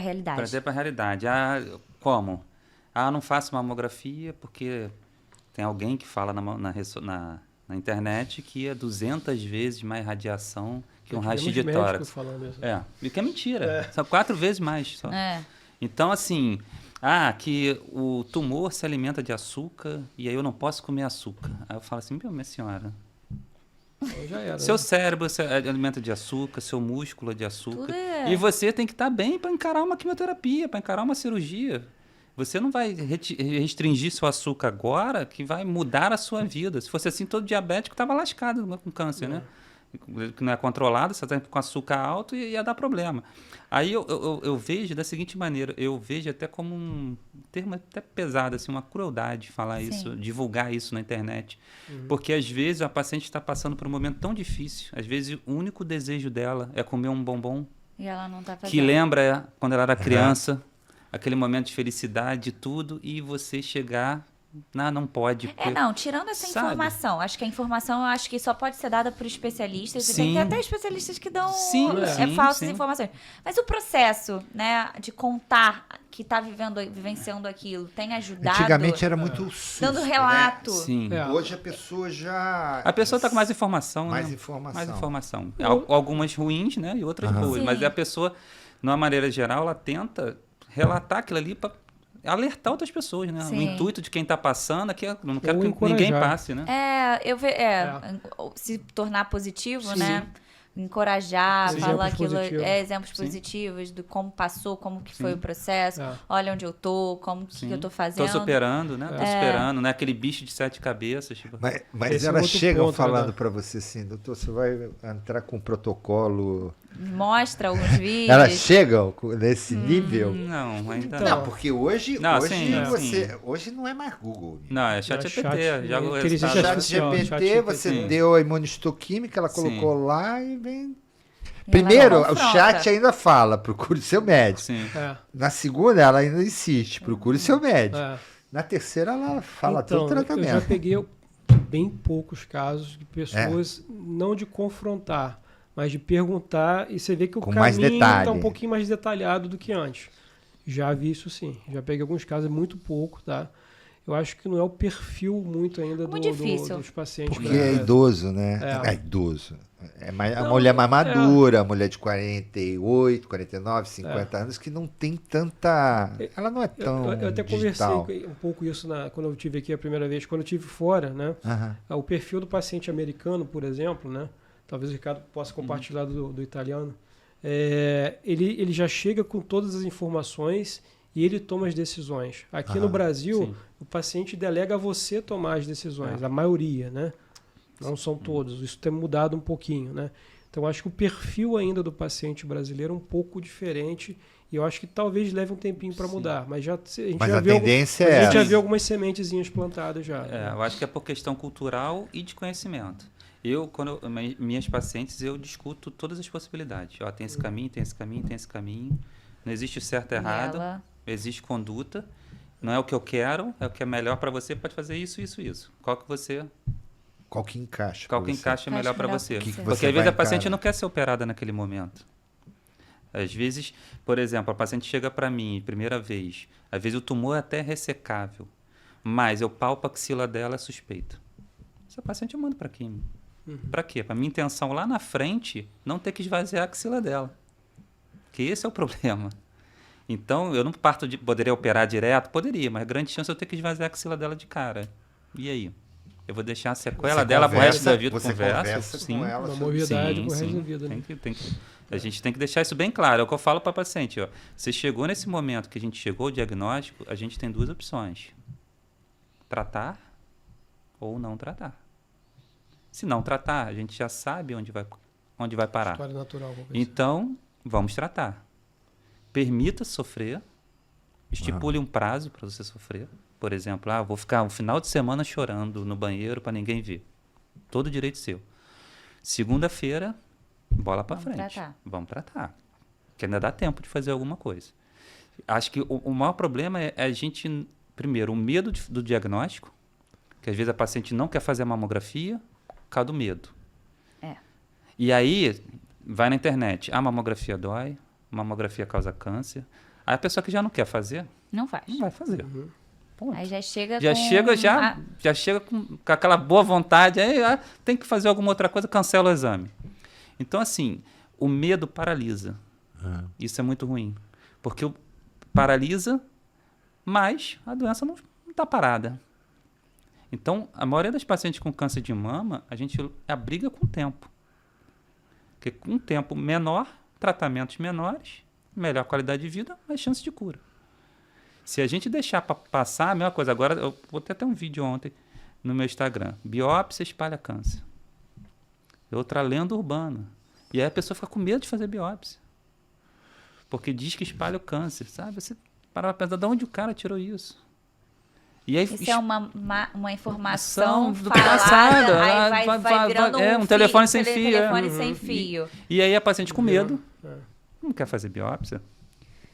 a realidade. Como? Não faço mamografia porque tem alguém que fala na internet que é 200 vezes mais radiação que um raio-x de tórax. Falando isso. E que é mentira. São 4 vezes mais só. Então, assim... que o tumor se alimenta de açúcar e aí eu não posso comer açúcar. Aí eu falo assim, minha senhora, Já era, seu né? cérebro se alimenta de açúcar, seu músculo é de açúcar. Tudo é. E você tem que estar bem para encarar uma quimioterapia, para encarar uma cirurgia. Você não vai restringir seu açúcar agora que vai mudar a sua vida. Se fosse assim, todo diabético estava lascado com câncer, né? Que não é controlado, você está com açúcar alto e ia dar problema. Aí eu vejo da seguinte maneira, eu vejo até como um termo até pesado, assim, uma crueldade falar Sim. isso, divulgar isso na internet. Porque às vezes a paciente está passando por um momento tão difícil, às vezes o único desejo dela é comer um bombom, E ela não tá fazendo. que lembra quando ela era criança, aquele momento de felicidade, de tudo, e você chegar... Não pode. Tirando essa Sabe? informação, acho que a informação eu acho que só pode ser dada por especialistas, e Sim. tem até especialistas que dão Sim, falsas sim. informações. Mas o processo, né, de contar que está vivenciando aquilo, tem ajudado. Antigamente era muito SUS, dando relato. né? Sim. Hoje a pessoa já... A pessoa está com mais informação, Mais né? informação. Mais informação. Algumas ruins, né? E outras boas. Sim. Mas a pessoa, de uma maneira geral, ela tenta relatar aquilo ali para alertar outras pessoas, né? Sim. O intuito de quem está passando é que eu não quero Ou que encorajar. ninguém passe, né? Se tornar positivo, Sim. né? Encorajar, Exemplos falar aquilo, positivos. exemplos Sim. positivos do como passou, como que Sim. foi o processo, É. olha onde eu tô, como que eu tô fazendo. Tô superando, né? Tô superando, né? Aquele bicho de 7 cabeças. Tipo... Mas Esse é elas outro chegam ponto, falando né? para você assim, doutor, você vai entrar com um protocolo... Mostra alguns vídeos. Elas chegam nesse nível? Não, ainda Então, Não, porque hoje, Não, hoje sim, você... sim. Hoje não é mais Google. Não, é chat GPT. Joga o inteligência resultado. artificial. Chat Chat GPT, GPT. você Sim. deu a imunistoquímica, ela Sim. colocou lá e vem... E Primeiro, ela o confronta. chat ainda fala, procure seu médico. Sim. Na segunda, ela ainda insiste, procure seu médico. É. Na terceira, ela fala Então, todo o eu tratamento. já peguei bem poucos casos de pessoas, não de confrontar, mas de perguntar, e você vê que o Com mais caminho detalhe. está um pouquinho mais detalhado do que antes. Já vi isso sim. Já peguei alguns casos, muito pouco, tá? Eu acho que não é o perfil muito ainda Muito difícil. dos pacientes. Porque né? é idoso, né? É. É idoso. É mais, a Não, mulher mais é. madura, a mulher de 48, 49, 50 anos, que não tem tanta... Ela não é tão Eu até digital. conversei um pouco isso quando eu estive aqui a primeira vez. Quando eu estive fora, né? Aham. O perfil do paciente americano, por exemplo, né? Talvez o Ricardo possa compartilhar do italiano. Ele já chega com todas as informações e ele toma as decisões. Aqui no Brasil, sim. o paciente delega a você tomar as decisões, a maioria, né? Não são todos. Isso tem mudado um pouquinho, né? Então, acho que o perfil ainda do paciente brasileiro é um pouco diferente e eu acho que talvez leve um tempinho para mudar. Mas a gente Mas já a viu tendência a é gente já essa. viu algumas sementezinhas plantadas já. Eu acho que é por questão cultural e de conhecimento. Minhas pacientes, eu discuto todas as possibilidades. Ó, tem esse caminho, tem esse caminho, tem esse caminho. Não existe o certo e errado. Ela- Existe conduta. Não é o que eu quero, é o que é melhor para você. Pode fazer isso, isso, isso. Qual que encaixa. Qual pra que você? encaixa melhor para você? Que você Porque às vai vezes a paciente encarar? não quer ser operada naquele momento. Às vezes, por exemplo, a paciente chega para mim primeira vez. Às vezes o tumor é até ressecável, mas eu palpo a axila dela, é suspeita. Essa paciente eu mando para químio. Para quê? Para minha intenção lá na frente não ter que esvaziar a axila dela. Que esse é o problema. Então, eu não parto de... Poderia operar direto? Poderia, mas grande chance eu ter que esvaziar a axila dela de cara. E aí? Eu vou deixar a sequela Você dela pro resto conversa- da vida. você conversa sim. com ela Uma sobre- morbidade Sim, pro resto sim. da vida, né? A gente tem que deixar isso bem claro. É o que eu falo para a paciente. Ó. Você chegou nesse momento que a gente chegou ao diagnóstico, a gente tem duas opções. Tratar ou não tratar. Se não tratar, a gente já sabe onde vai parar. História natural. vamos ver. Então, vamos tratar. Permita sofrer. Estipule um prazo para você sofrer. Por exemplo, vou ficar um final de semana chorando no banheiro para ninguém ver. Todo direito seu. Segunda-feira, bola para Vamos frente. tratar. Vamos tratar. Que ainda dá tempo de fazer alguma coisa. Acho que o maior problema é a gente, primeiro, o medo do diagnóstico, que às vezes a paciente não quer fazer a mamografia por causa do medo. É. E aí, vai na internet, a mamografia dói, mamografia causa câncer. Aí a pessoa que já não quer fazer, Não faz. não vai fazer. Ponto. Aí já chega Já com... chega com aquela boa vontade, aí tem que fazer alguma outra coisa, cancela o exame. Então, assim, o medo paralisa. Isso é muito ruim. Porque paralisa, Mas a doença não está parada. Então, a maioria das pacientes com câncer de mama, a gente abriga com o tempo. Porque com um tempo menor, tratamentos menores, melhor qualidade de vida, mais chance de cura. Se a gente deixar passar, a mesma coisa. Agora, eu botei até um vídeo ontem no meu Instagram. Biópsia espalha câncer. Outra lenda urbana. E aí a pessoa fica com medo de fazer biópsia. Porque diz que espalha o câncer, sabe? Você para pensar, de onde o cara tirou isso? E aí, isso é uma informação do falada, passado. Aí vai virando um telefone sem fio. Telefone sem fio. E aí a paciente com medo não quer fazer biópsia.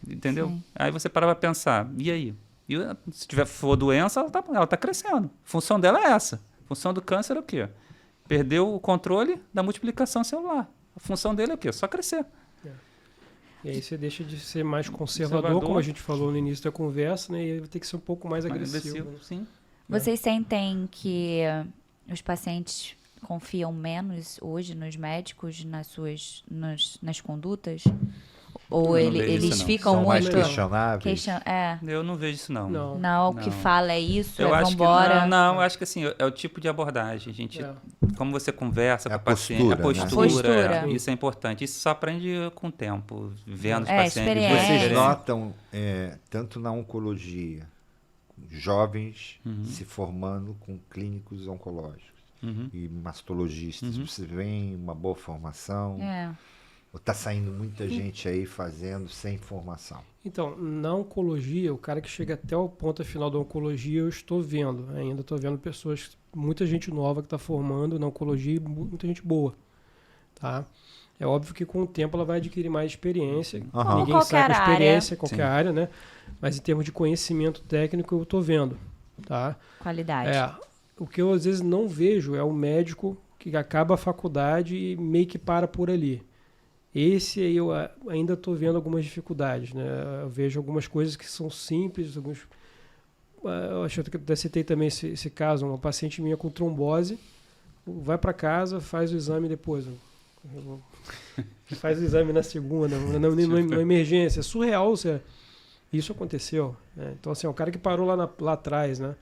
Entendeu? Sim. Aí você para pensar, e aí? E se for doença, ela tá crescendo. A função dela é essa. A função do câncer é o quê? Perdeu o controle da multiplicação celular. A função dele é o quê? Só crescer. E aí você deixa de ser mais conservador, como a gente falou no início da conversa, né? E aí vai ter que ser um pouco mais agressivo. Sim. Vocês sentem que os pacientes confiam menos hoje nos médicos, nas condutas? Ou eles ficam são muito mais questionáveis? Eu não vejo isso, não. Não, o que fala é isso, eu acho vambora. Eu acho que assim, é o tipo de abordagem. A gente, como você conversa com o paciente, a postura. Isso é importante. Isso só aprende com o tempo, vendo os pacientes. Vocês notam, tanto na oncologia, jovens se formando com clínicos oncológicos e mastologistas. Você vê uma boa formação? Ou está saindo muita gente aí fazendo sem formação? Então, na oncologia, o cara que chega até o ponto final da oncologia, eu estou vendo. Ainda estou vendo pessoas, muita gente nova que está formando na oncologia e muita gente boa. Tá? É óbvio que com o tempo ela vai adquirir mais experiência. Ninguém sai com experiência em qualquer área, né? Mas em termos de conhecimento técnico, eu estou vendo. Tá? Qualidade. O que eu às vezes não vejo é o médico que acaba a faculdade e meio que para por ali. Esse aí eu ainda estou vendo algumas dificuldades, né? Eu vejo algumas coisas que são simples, eu acho que eu até citei também esse caso, uma paciente minha com trombose, vai para casa, faz o exame depois, faz o exame na segunda, na emergência, é surreal, isso aconteceu, né? Então assim, é um cara que parou lá atrás, né?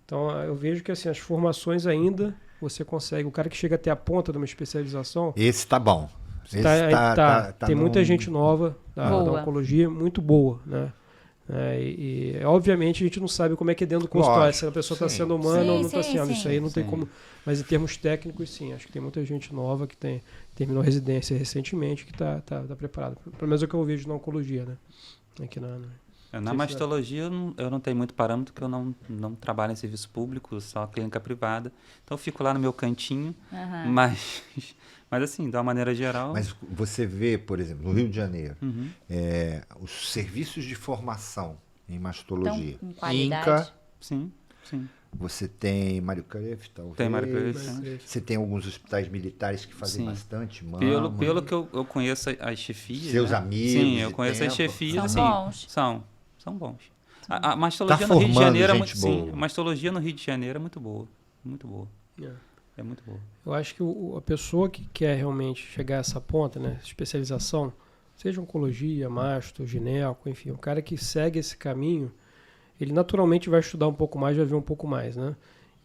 Então eu vejo que assim, as formações ainda você consegue, o cara que chega até a ponta de uma especialização... Esse tá bom. Tem muita gente nova da oncologia, muito boa, né? Obviamente a gente não sabe como é que é dentro do consultório, se a pessoa está sendo humana ou não está sendo. Isso aí não tem como. Mas em termos técnicos, sim. Acho que tem muita gente nova que terminou residência recentemente que está preparada. Pelo menos é o que eu vejo na oncologia, né? Aqui na mastologia eu não tenho muito parâmetro, porque eu não trabalho em serviço público, só clínica privada. Então eu fico lá no meu cantinho, mas assim, de uma maneira geral... Mas você vê, por exemplo, no Rio de Janeiro, os serviços de formação em mastologia. Então, com qualidade. INCA. Sim. Você tem Mário Cruyff, talvez. Tem Mário Cruyff. Você tem alguns hospitais militares que fazem bastante mama. Pelo que eu conheço as chefias... Seus amigos. Sim, eu conheço as chefias. São bons. São bons. A mastologia no Rio de Janeiro a mastologia no Rio de Janeiro é muito boa. Muito boa. É muito boa. Eu acho que a pessoa que quer realmente chegar a essa ponta, né, especialização, seja oncologia, masto, gineco, enfim, o cara que segue esse caminho, ele naturalmente vai estudar um pouco mais, vai ver um pouco mais, né?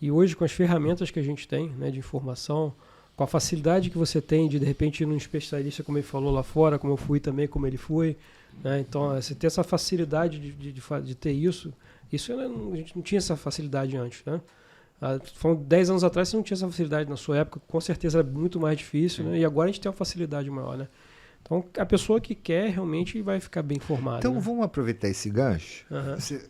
E hoje, com as ferramentas que a gente tem, né, de informação, com a facilidade que você tem de repente, ir num especialista, como ele falou lá fora, como eu fui também, como ele foi, né? Então, você ter essa facilidade de ter isso a gente não tinha essa facilidade antes, né? Foram 10 anos atrás você não tinha essa facilidade na sua época, com certeza era muito mais difícil, né? E agora a gente tem uma facilidade maior, né? Então a pessoa que quer realmente vai ficar bem informada. Então vamos aproveitar esse gancho.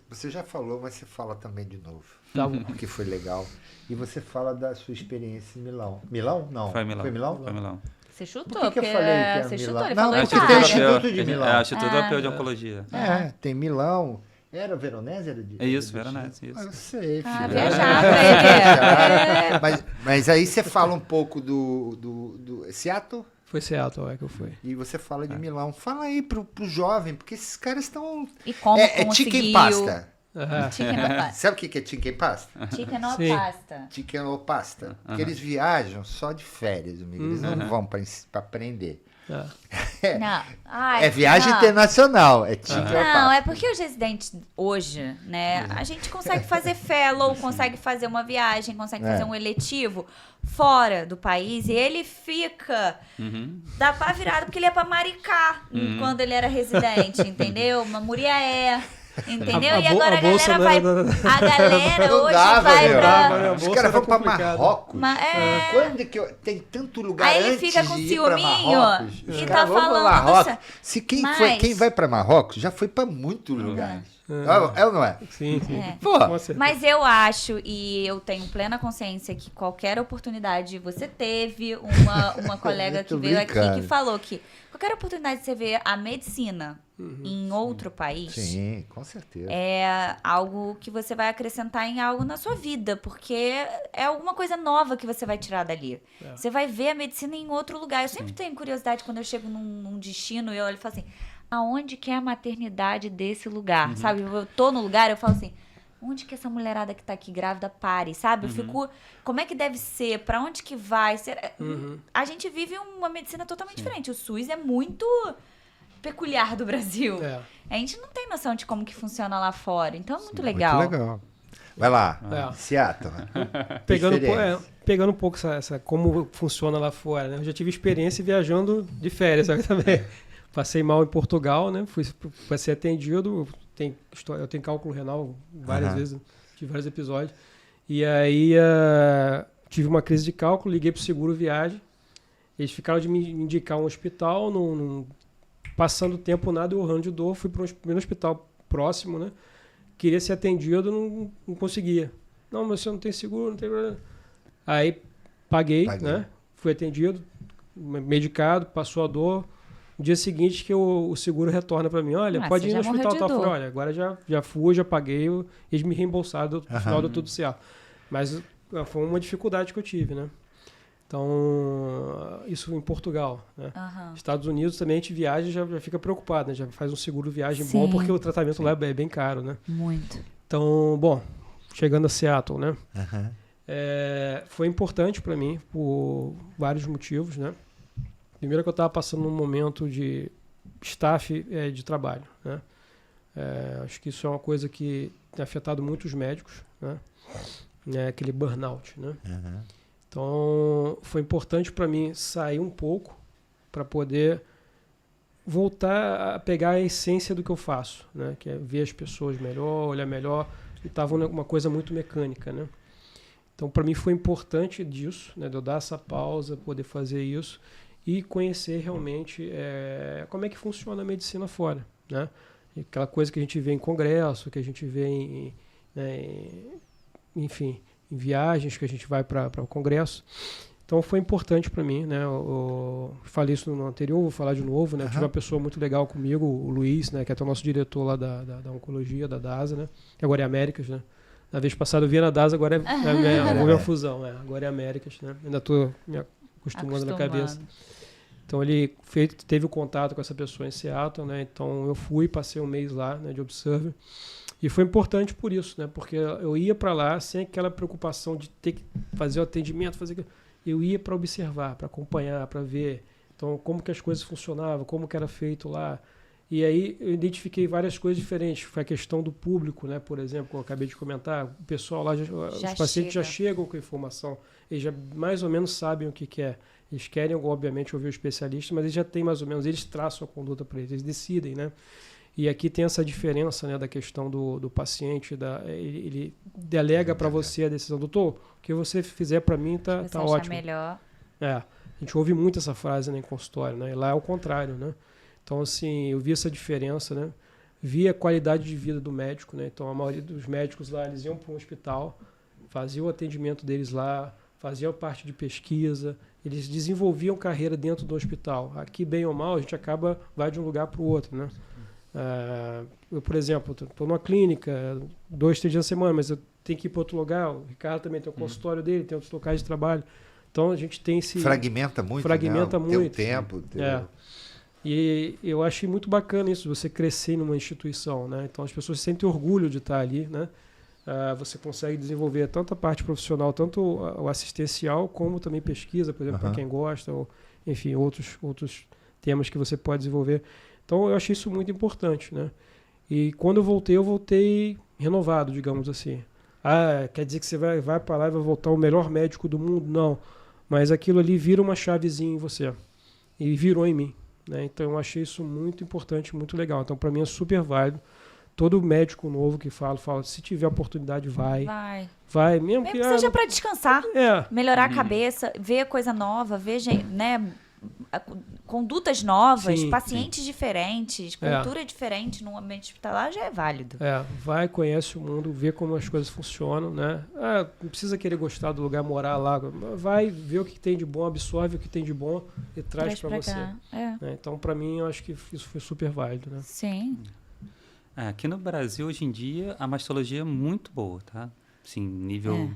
Você já falou, mas você fala também de novo. Tá bom. Porque foi legal. E você fala da sua experiência em Milão. Milão? Não. Foi Milão. Foi Milão? Foi Milão. Você chutou, Por que eu falei que era você Milão? chutou, ele Não, falou porque tem o Itália. Instituto de Milão. É o Instituto Europeu de Oncologia. Tem Milão. Era Veronese? Veronese, isso. Eu sei, filho. Viajava ele. Mas aí você fala um pouco do Seattle? Foi Seattle, que eu fui. E você fala de Milão. Fala aí pro jovem, porque esses caras estão... E como chicken pasta. Chicken Sabe o que é chicken pasta? Chicken or pasta. Chicken or pasta. Porque eles viajam só de férias, amigo. Eles não vão para aprender. Não. Ai, É viagem internacional. É Não, é porque os residentes hoje, né? A gente consegue fazer fellow, consegue fazer uma viagem, consegue fazer um eletivo fora do país e ele fica da pá virada porque ele é pra Maricá quando ele era residente, entendeu? Uma Muriaé. Entendeu? E agora a galera vai. A galera hoje vai pra. Os caras vão pra Marrocos. Quando que tem tanto lugar aí ele antes fica com de ir ciúminho pra Marrocos? e tá falando. Se quem vai pra Marrocos já foi pra muitos lugares. É ou não é? Sim. Pô. Mas eu acho, e eu tenho plena consciência que qualquer oportunidade você teve, uma colega que veio aqui que falou que qualquer oportunidade de você ver a medicina em outro país. Sim, com certeza. É algo que você vai acrescentar em algo na sua vida, porque é alguma coisa nova que você vai tirar dali. Você vai ver a medicina em outro lugar. Eu sempre tenho curiosidade quando eu chego num destino e eu olho e falo assim, aonde que é a maternidade desse lugar? Sabe? Eu tô no lugar, eu falo assim, onde que essa mulherada que tá aqui grávida pare, sabe? Eu fico, como é que deve ser? Pra onde que vai? A gente vive uma medicina totalmente diferente. O SUS é muito peculiar do Brasil. A gente não tem noção de como que funciona lá fora. Então é muito legal. Muito legal. Vai lá, Seattle. Pegando um pouco essa como funciona lá fora, né? Eu já tive experiência viajando de férias também. Passei mal em Portugal, né? Fui ser atendido. Eu tenho cálculo renal várias vezes, tive vários episódios. E aí tive uma crise de cálculo, liguei pro seguro viagem. Eles ficaram de me indicar um hospital, passando tempo nada, eu urrando de dor, fui para um hospital próximo, né? Queria ser atendido, não conseguia. Não, mas você não tem seguro, não tem problema. Aí paguei, né? Fui atendido, medicado, passou a dor. No dia seguinte que o seguro retorna para mim, olha, pode ir no hospital tal. Eu falei, olha, agora já fui, já paguei, eles me reembolsaram, no final deu tudo certo. Mas foi uma dificuldade que eu tive, né? Então, isso em Portugal, né? Estados Unidos também a gente viaja e já fica preocupado, né? Já faz um seguro viagem bom, porque o tratamento lá é bem caro, né? Muito. Então, bom, chegando a Seattle, né? Foi importante para mim por vários motivos, né? Primeiro que eu estava passando um momento de staff de trabalho, né? Acho que isso é uma coisa que tem afetado muito os médicos, né? Aquele burnout, né? Então, foi importante para mim sair um pouco para poder voltar a pegar a essência do que eu faço, né? Que é ver as pessoas melhor, olhar melhor. E estava uma coisa muito mecânica, né? Então, para mim foi importante disso, né? De eu dar essa pausa, poder fazer isso e conhecer realmente como é que funciona a medicina fora, né? E aquela coisa que a gente vê em congresso, que a gente vê enfim, em viagens que a gente vai para o congresso. Então foi importante para mim, né? Eu falei isso no anterior, vou falar de novo, né? Eu tive uma pessoa muito legal comigo, o Luiz, né? Que é até o nosso diretor lá da oncologia, da DASA, né? Que agora é Américas, né? Na vez passada eu via na DASA, agora é uma fusão, agora é Américas, né? Ainda estou me acostumando na cabeça. Então ele teve o contato com essa pessoa em Seattle, né? Então eu fui, passei um mês lá, né, de observer. E foi importante por isso, né? Porque eu ia para lá sem aquela preocupação de ter que fazer o atendimento, eu ia para observar, para acompanhar, para ver. Então como que as coisas funcionavam, como que era feito lá. E aí eu identifiquei várias coisas diferentes. Foi a questão do público, né? Por exemplo, como eu acabei de comentar, o pessoal lá, os pacientes já chegam com informação, eles já mais ou menos sabem o que é. Eles querem, obviamente, ouvir o especialista, mas eles já têm mais ou menos, eles traçam a conduta para eles decidem, né? E aqui tem essa diferença, né, da questão do paciente, ele delega para você a decisão, doutor, o que você fizer para mim tá ótimo. Melhor. A gente ouve muito essa frase, né, em consultório, né? E lá é o contrário, né? Então, assim, eu vi essa diferença, né? Vi a qualidade de vida do médico, né? Então, a maioria dos médicos lá, eles iam para um hospital, faziam o atendimento deles lá, faziam parte de pesquisa, eles desenvolviam carreira dentro do hospital. Aqui, bem ou mal, a gente vai de um lugar para o outro, né? Eu, por exemplo, estou numa clínica 2, 3 dias na semana, mas eu tenho que ir para outro lugar. O Ricardo também tem o consultório dele, tem outros locais de trabalho. Então, a gente tem esse... Fragmenta muito, muito. Tem um tempo. E eu achei muito bacana isso, você crescer numa instituição, né? Então, as pessoas sentem orgulho de estar ali, né? Você consegue desenvolver tanto a parte profissional, tanto o assistencial, como também pesquisa, por exemplo, para quem gosta, ou, enfim, outros temas que você pode desenvolver. Então, eu achei isso muito importante, né? E quando eu voltei renovado, digamos assim. Quer dizer que você vai para lá e vai voltar o melhor médico do mundo? Não. Mas aquilo ali vira uma chavezinha em você. E virou em mim, né? Então, eu achei isso muito importante, muito legal. Então, para mim, é super válido. Todo médico novo que fala, se tiver oportunidade, vai. Mesmo que seja para descansar, melhorar a cabeça, ver coisa nova, ver, né, condutas novas, pacientes diferentes, cultura diferente num ambiente hospitalar já é válido. Vai, conhece o mundo, vê como as coisas funcionam, né? Não precisa querer gostar do lugar, morar lá. Vai ver o que tem de bom, absorve o que tem de bom e traz para você. Então, para mim, eu acho que isso foi super válido, né? Sim. Aqui no Brasil, hoje em dia, a mastologia é muito boa, tá? Assim, nível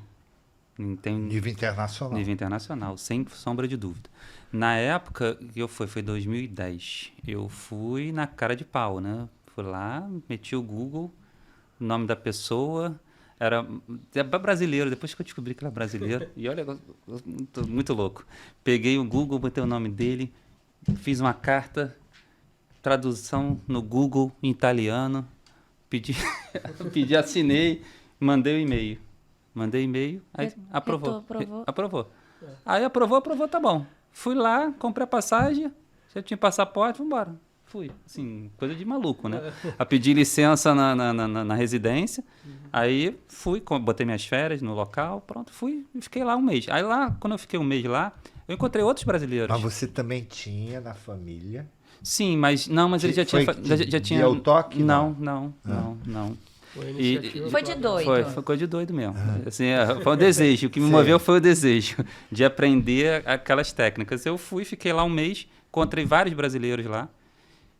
internacional. Nível internacional, sem sombra de dúvida. Na época que eu foi 2010. Eu fui na cara de pau, né? Fui lá, meti o Google, o nome da pessoa, era brasileiro, depois que eu descobri que era brasileiro, e olha, muito louco. Peguei o Google, botei o nome dele, fiz uma carta, tradução no Google em italiano, pedi, assinei, mandei o e-mail. Aí aprovou. Aí aprovou, tá bom. Fui lá, comprei a passagem, já tinha passaporte, vamos embora. Fui, assim, coisa de maluco, né? A pedir licença na residência, aí fui, botei minhas férias no local, pronto, fui e fiquei lá um mês. Aí lá, quando eu fiquei um mês lá, eu encontrei outros brasileiros. Mas você também tinha na família? Sim, mas ele já tinha... Deu toque? Não. Foi de doido. Foi coisa de doido mesmo. Assim, foi um desejo. O que me moveu foi o desejo de aprender aquelas técnicas. Eu fiquei lá um mês, encontrei vários brasileiros lá,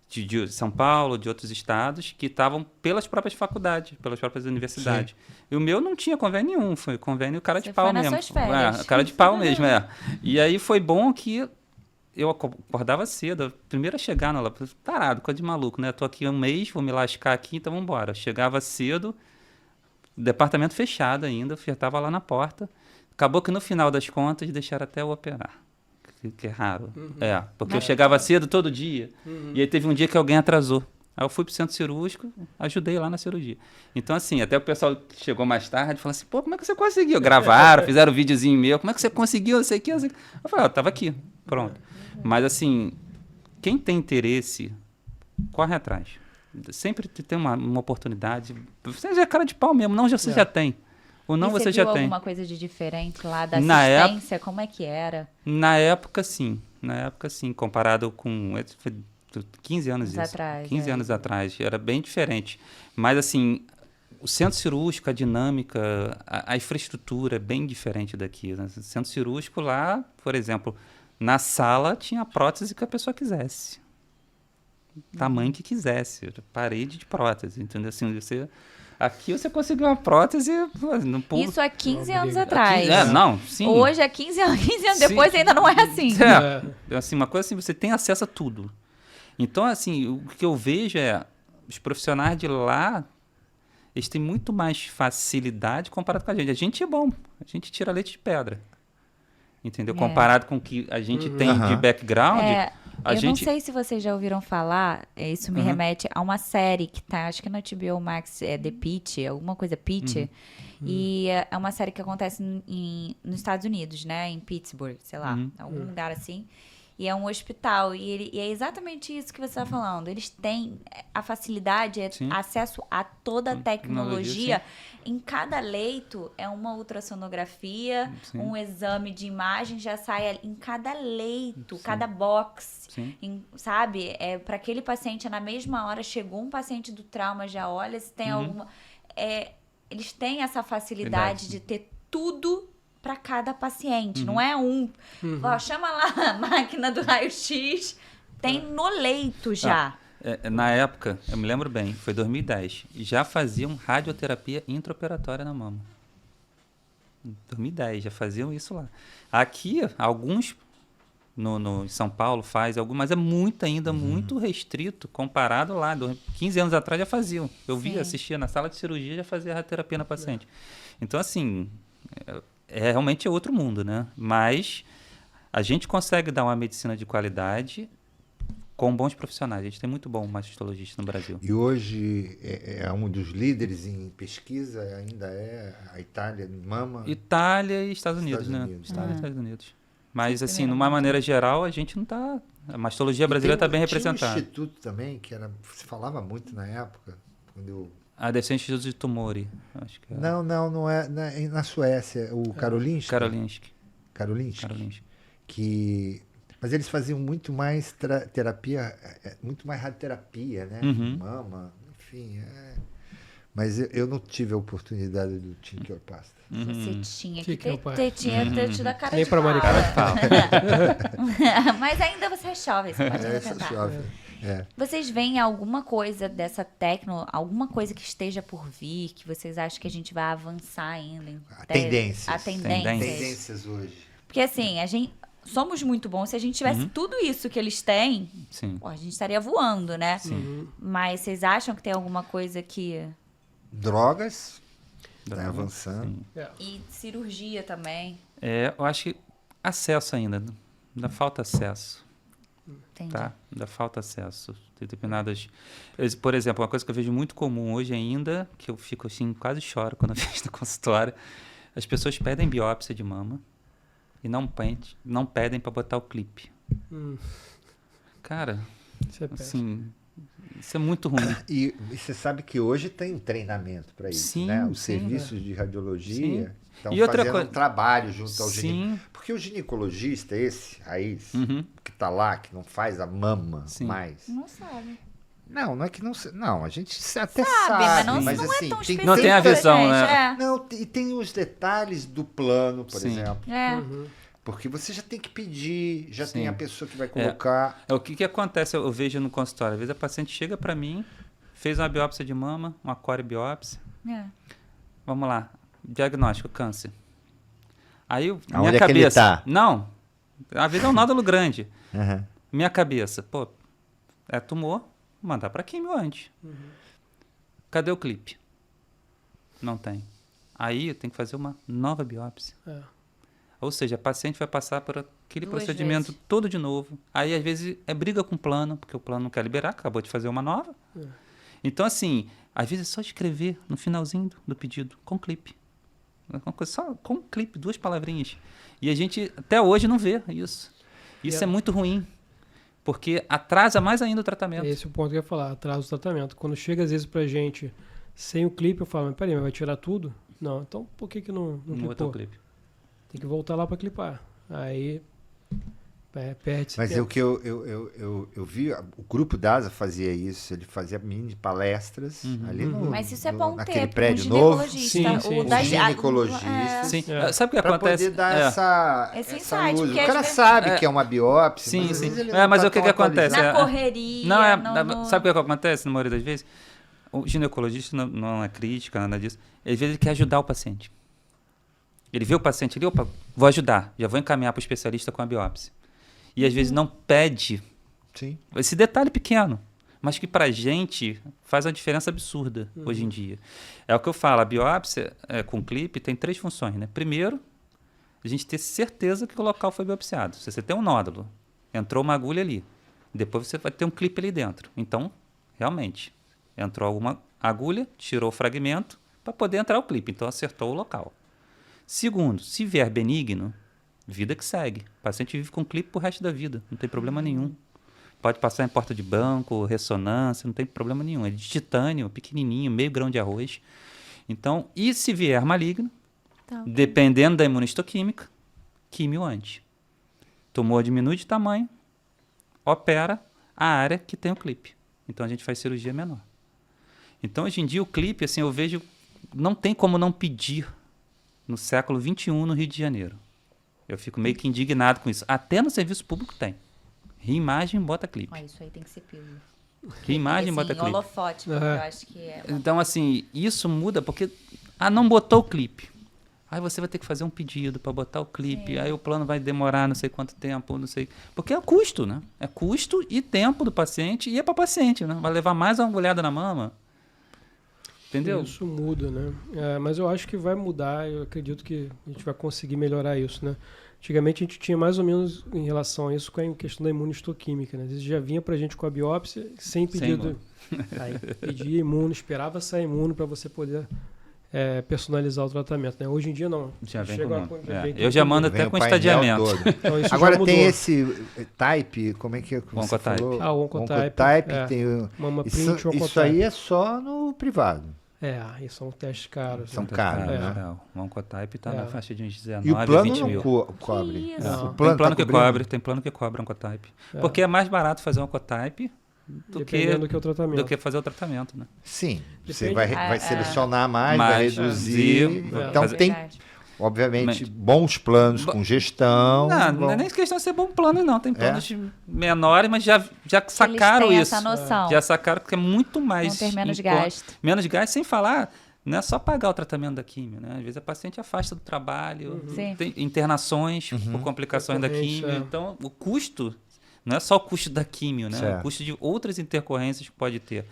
de São Paulo, de outros estados, que estavam pelas próprias faculdades, pelas próprias universidades. E o meu não tinha convênio nenhum, foi convênio cara de pau mesmo. Suas férias. Cara de pau mesmo, E aí foi bom que eu acordava cedo, primeiro a chegar lá, tarado, coisa de maluco, né? Tô aqui um mês, vou me lascar aqui, então vamos embora. Chegava cedo, departamento fechado ainda, já estava lá na porta. Acabou que no final das contas deixaram até eu operar, que é raro. Porque eu chegava cedo todo dia, e aí teve um dia que alguém atrasou. Aí eu fui pro centro cirúrgico, ajudei lá na cirurgia. Então, assim, até o pessoal que chegou mais tarde falou assim, pô, como é que você conseguiu? Gravaram, fizeram um videozinho meu, como é que você conseguiu? Não sei o que. Eu falei, eu tava aqui, pronto. Mas, assim, quem tem interesse, corre atrás. Sempre tem uma oportunidade. Você já é cara de pau mesmo, não você já tem. Ou não você já tem. Você viu alguma coisa de diferente lá da assistência? Como é que era? Na época, sim. Comparado com... Foi 15 anos atrás. 15 anos atrás. Era bem diferente. Mas, assim, o centro cirúrgico, a dinâmica, a infraestrutura é bem diferente daqui. Né? O centro cirúrgico lá, por exemplo... Na sala tinha a prótese que a pessoa quisesse. Tamanho que quisesse. Parede de prótese, entendeu? Assim, aqui você conseguiu uma prótese no pulo. Isso há 15 anos atrás. Sim. Hoje, há 15 anos depois, ainda não é assim. Assim, uma coisa assim, você tem acesso a tudo. Então, assim, o que eu vejo os profissionais de lá, eles têm muito mais facilidade comparado com a gente. A gente é bom, a gente tira leite de pedra. Entendeu? Comparado com o que a gente tem de background, não sei se vocês já ouviram falar, isso me remete a uma série que tá, acho que na HBO Max, The Pitt, alguma coisa Pitt, e é uma série que acontece nos Estados Unidos, né? Em Pittsburgh, sei lá, algum lugar assim. E é um hospital. E é exatamente isso que você está falando. Eles têm a facilidade, acesso a toda a tecnologia. Em cada leito é uma ultrassonografia, um exame de imagem, já sai em cada leito, cada box. Sabe? Para aquele paciente, na mesma hora, chegou um paciente do trauma, já olha se tem alguma... eles têm essa facilidade de ter tudo para cada paciente, não é chama lá a máquina do raio-x, tem no leito já. Na época, eu me lembro bem, foi 2010, já faziam radioterapia intraoperatória na mama. Em 2010, já faziam isso lá. Aqui, alguns em São Paulo faz alguns, mas é muito restrito comparado lá. 15 anos atrás já faziam. Eu assistia na sala de cirurgia, já fazia radioterapia na paciente. Então, assim... realmente é outro mundo, né? Mas a gente consegue dar uma medicina de qualidade com bons profissionais. A gente tem muito bom mastologista no Brasil. E hoje é um dos líderes em pesquisa, ainda é a Itália, mama? Itália e Estados Unidos, né? Itália e Estados Unidos. Mas, assim, de uma maneira geral, a gente não está... A mastologia brasileira está bem representada. Tinha um instituto também, que se falava muito na época, quando eu... Deve ser Instituto de Tumori. Acho que é. Não é na Suécia, o Karolinski. Karolinski. Mas eles faziam muito mais terapia, muito mais radioterapia, né? Mama, enfim. Mas eu não tive a oportunidade do tinquiopasta. Você tinha que ter tido a cara nem de pra pau. Mas ainda você é jovem, você pode ainda tentar. Vocês veem alguma coisa dessa técnica, alguma coisa que esteja por vir, que vocês acham que a gente vai avançar ainda? Tendências hoje. Porque assim, somos muito bons. Se a gente tivesse tudo isso que eles têm, a gente estaria voando, né? Mas vocês acham que tem alguma coisa que... Drogas, tá avançando. E cirurgia também. Eu acho que acesso ainda. Ainda falta acesso. Entendi. Tá? Ainda falta acesso. Determinadas... Por exemplo, uma coisa que eu vejo muito comum hoje ainda, que eu fico assim, quase choro quando eu vejo no consultório, as pessoas pedem biópsia de mama e não pedem para botar o clipe. Cara, assim, isso é muito ruim. E você sabe que hoje tem treinamento para isso, né? Os serviços de radiologia estão fazendo um trabalho junto ao ginecologista. Porque o ginecologista, esse raiz, que está lá, que não faz a mama mais... Não sabe. Não é que não... Não, a gente até sabe, mas não assim, é tão específico. Não tem a visão, né? Não, e tem os detalhes do plano, por exemplo. Porque você já tem que pedir, já tem a pessoa que vai colocar... O que acontece, eu vejo no consultório. Às vezes a paciente chega para mim, fez uma biópsia de mama, uma corebiópsia. Vamos lá, diagnóstico, câncer. Aí minha cabeça... ele tá? Não, às vezes é um nódulo grande. Minha cabeça, é tumor, mandar para químio antes. Cadê o clipe? Não tem. Aí eu tenho que fazer uma nova biópsia. Ou seja, a paciente vai passar por aquele procedimento todo de novo. Aí, às vezes, briga com o plano, porque o plano não quer liberar, acabou de fazer uma nova. Então, assim, às vezes é só escrever no finalzinho do pedido, com clipe. Só com clipe, 2 palavrinhas. E a gente, até hoje, não vê isso. Isso é muito ruim, porque atrasa mais ainda o tratamento. Esse é o ponto que eu ia falar, atrasa o tratamento. Quando chega, às vezes, pra gente, sem o clipe, eu falo, mas peraí, vai tirar tudo? Não, então por que não botou o clipe? Tem que voltar lá para clipar. Aí perde. Mas o que eu vi, o grupo DASA fazia isso, ele fazia mini palestras ali Mas isso é bom naquele ter prédio novo. novo. Sim. O ginecologista. Sim. Sabe o que pra acontece? Poder dar esse essa insight, luz. O porque cara às vezes... sabe que é uma biópsia. Sim, mas sim. mas o que acontece? Na correria. Sabe o que acontece na maioria das vezes? O ginecologista não é crítica, nada disso. Às vezes ele quer ajudar o paciente. Ele vê o paciente ali, vou ajudar, já vou encaminhar para o especialista com a biópsia. E às vezes não pede esse detalhe pequeno, mas que para a gente faz uma diferença absurda hoje em dia. É o que eu falo, a biópsia com clipe tem 3 funções, né? Primeiro, a gente ter certeza que o local foi biopsiado. Se você tem um nódulo, entrou uma agulha ali, depois você vai ter um clipe ali dentro. Então, realmente, entrou alguma agulha, tirou o fragmento para poder entrar o clipe, então acertou o local. Segundo, se vier benigno, vida que segue. O paciente vive com clipe pro resto da vida, não tem problema nenhum. Pode passar em porta de banco, ressonância, não tem problema nenhum. É de titânio, pequenininho, meio grão de arroz. Então, e se vier maligno, dependendo da imunistoquímica, químio antes. Tumor diminui de tamanho, opera a área que tem o clipe. Então, a gente faz cirurgia menor. Então, hoje em dia, o clipe, assim, eu vejo, não tem como não pedir no século XXI no Rio de Janeiro. Eu fico meio que indignado com isso. Até no serviço público tem. Reimagem, bota clipe. Isso aí tem que ser pílula. Reimagem, bota clipe. Holofote, porque eu acho que é... Então, assim, isso muda porque... não botou o clipe. Aí você vai ter que fazer um pedido para botar o clipe. Aí o plano vai demorar não sei quanto tempo, não sei... Porque é custo, né? É custo e tempo do paciente e é para paciente, né? Vai levar mais uma agulhada na mama. Entendeu? Isso muda, né? Mas eu acho que vai mudar, eu acredito que a gente vai conseguir melhorar isso, né? Antigamente a gente tinha mais ou menos em relação a isso com a questão da imunistoquímica, né? Às vezes já vinha pra gente com a biópsia sem pedido. Aí pedia imuno, esperava sair imuno para você poder personalizar o tratamento, né? Hoje em dia não. Já vem Chega com eu já mando até com estadiamento. Então, isso Agora já tem mudou. esse type, como é que você Oncotype. falou? O Oncotype. Tem Mama print, isso Oncotype. aí é só no privado. E são testes caros. São né? caros, né? O Oncotype está na faixa de uns 19 E o plano 20 mil. não cobre. Que isso? O Tem plano tá que cobre, tem plano que cobra Oncotype. Porque é mais barato fazer um Oncotype do que o tratamento. do que fazer o tratamento, né? Sim, você Depende. vai selecionar mais, vai Mais, reduzir. Então fazer- tem, obviamente, bons planos com gestão. Não é nem questão de ser bom plano, não. Tem planos menores, mas já sacaram Eles têm isso. essa noção. Já sacaram que é muito mais... Vão ter menos em conta. gasto. Menos gasto, sem falar... Não é só pagar o tratamento da químio, né? Às vezes a paciente afasta do trabalho, Sim. tem internações por complicações da químio. Recorrência. Então, o custo não é só o custo da químio, né? É Certo. o custo de outras intercorrências que pode ter.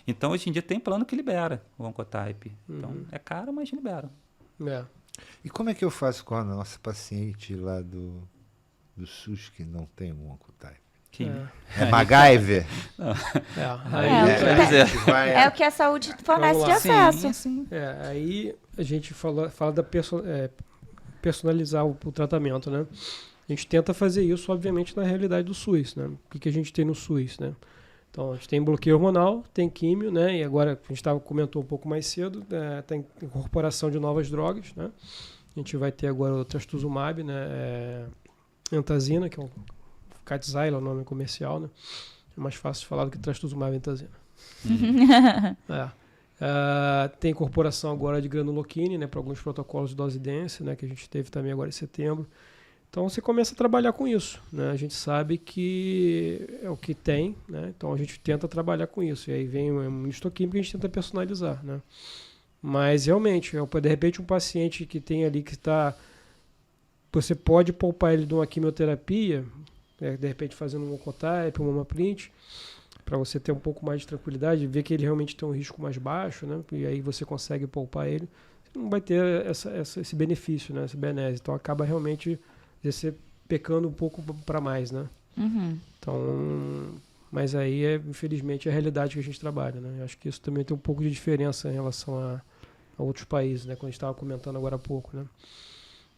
Então, hoje em dia tem plano que libera o Oncotype. Então, é caro, mas libera. E como é que eu faço com a nossa paciente lá do SUS que não tem um Oncotype? Químio. É MacGyver? É o que a saúde fornece de acesso. Sim. Aí a gente fala da personalizar o tratamento, né? A gente tenta fazer isso, obviamente, na realidade do SUS, né? O que a gente tem no SUS, né? Então, a gente tem bloqueio hormonal, tem químio, né? E agora, a gente comentou um pouco mais cedo, tem incorporação de novas drogas, né? A gente vai ter agora o trastuzumab, né? Antazina, que é um Kadcyla, é o nome comercial, né? É mais fácil de falar do que trastuzumab e antazina. Tem incorporação agora de granuloquine, né, para alguns protocolos de dose densa, né, que a gente teve também agora em setembro. Então você começa a trabalhar com isso, né? A gente sabe que é o que tem, né? Então a gente tenta trabalhar com isso. E aí vem o imunistoquímico que a gente tenta personalizar, né? Mas realmente, de repente um paciente que tem ali que está... Você pode poupar ele de uma quimioterapia, de repente fazendo um Oncotype, um Mama print, para você ter um pouco mais de tranquilidade, ver que ele realmente tem um risco mais baixo, né? E aí você consegue poupar ele. Você não vai ter esse benefício, né? Esse benese. Então acaba realmente você pecando um pouco para mais, né? Então, mas aí infelizmente é a realidade que a gente trabalha, né? Eu acho que isso também tem um pouco de diferença em relação a outros países, né? Quando a gente estava comentando agora há pouco, né?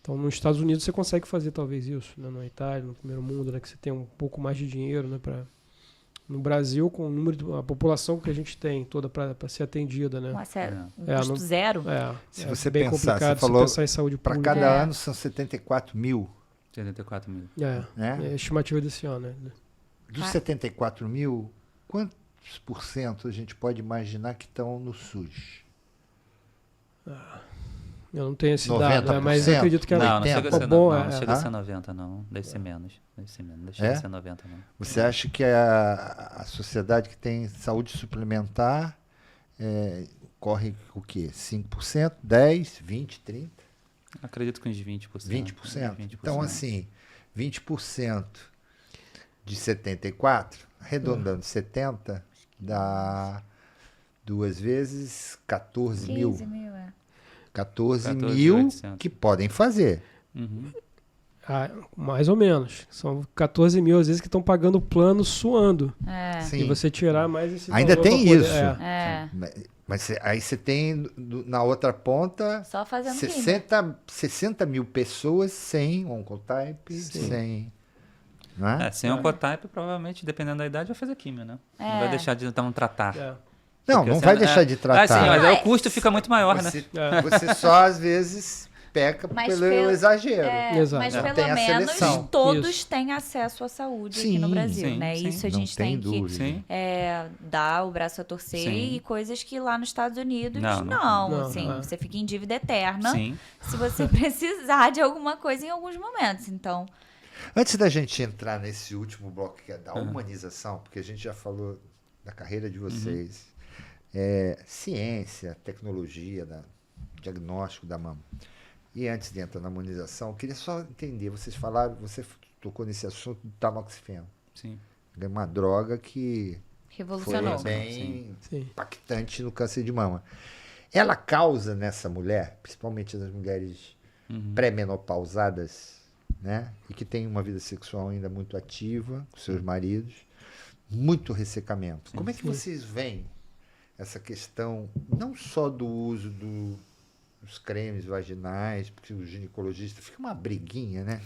Então, nos Estados Unidos você consegue fazer talvez isso, né? Na Itália, no primeiro mundo, né? Que você tem um pouco mais de dinheiro, né? No Brasil, com o número a população que a gente tem toda para ser atendida, né? Um custo zero? Se você bem pensar, complicado você falou pensar em saúde para pública. cada ano são 74 mil. 74 mil. Né? É a estimativa desse ano, né? Dos 74 mil, quantos por cento a gente pode imaginar que estão no SUS? Eu não tenho esse 90%? dado, né? Mas eu acredito que Não chega a ser, bom, não chega a ser 90, não. Deve ser menos. Não chega a ser 90, não. Você acha que a sociedade que tem saúde suplementar corre o quê? 5%, 10%, 20%, 30%? Acredito que uns 20%. 20%? Então, assim, 20% de 74, arredondando 70, dá 2 vezes 14 mil. 15 mil, 14 mil 800. que podem fazer. Mais ou menos. São 14 mil, às vezes, que estão pagando o plano suando. Sim. E você tirar mais esse Ainda valor tem pra poder- isso. Mas aí você tem na outra ponta Só fazendo 60 mil pessoas sem Oncotype, sem... Não é? Sem Oncotype, provavelmente, dependendo da idade, vai fazer químio, né? Não vai deixar de não tratar. Não, Porque não vai deixar de tratar. Sim, mas aí o custo fica muito maior, né? Você só, às vezes, peca pelo exagero. Exato. Mas Não pelo tem a menos seleção. todos Isso. têm acesso à saúde Sim, aqui no Brasil, sim, né? sim. Isso a Não gente tem tem dúvida. que Sim. dar o braço a torcer Sim. e coisas que lá nos Estados Unidos Não, assim, é. você fica em dívida eterna Sim. se você precisar de alguma coisa em alguns momentos. Então, Antes da gente entrar nesse último bloco, que é da humanização, porque a gente já falou da carreira de vocês, ciência, tecnologia, diagnóstico da mama. E antes de entrar na humanização, eu queria só entender, você tocou nesse assunto do tamoxifeno. Sim. É uma droga que revolucionou. foi bem Sim. impactante no câncer de mama. ela causa nessa mulher, principalmente nas mulheres pré-menopausadas, né? E que tem uma vida sexual ainda muito ativa com seus maridos, muito ressecamento. Como é que vocês veem essa questão, não só do uso dos cremes vaginais, porque o ginecologista fica uma briguinha, né?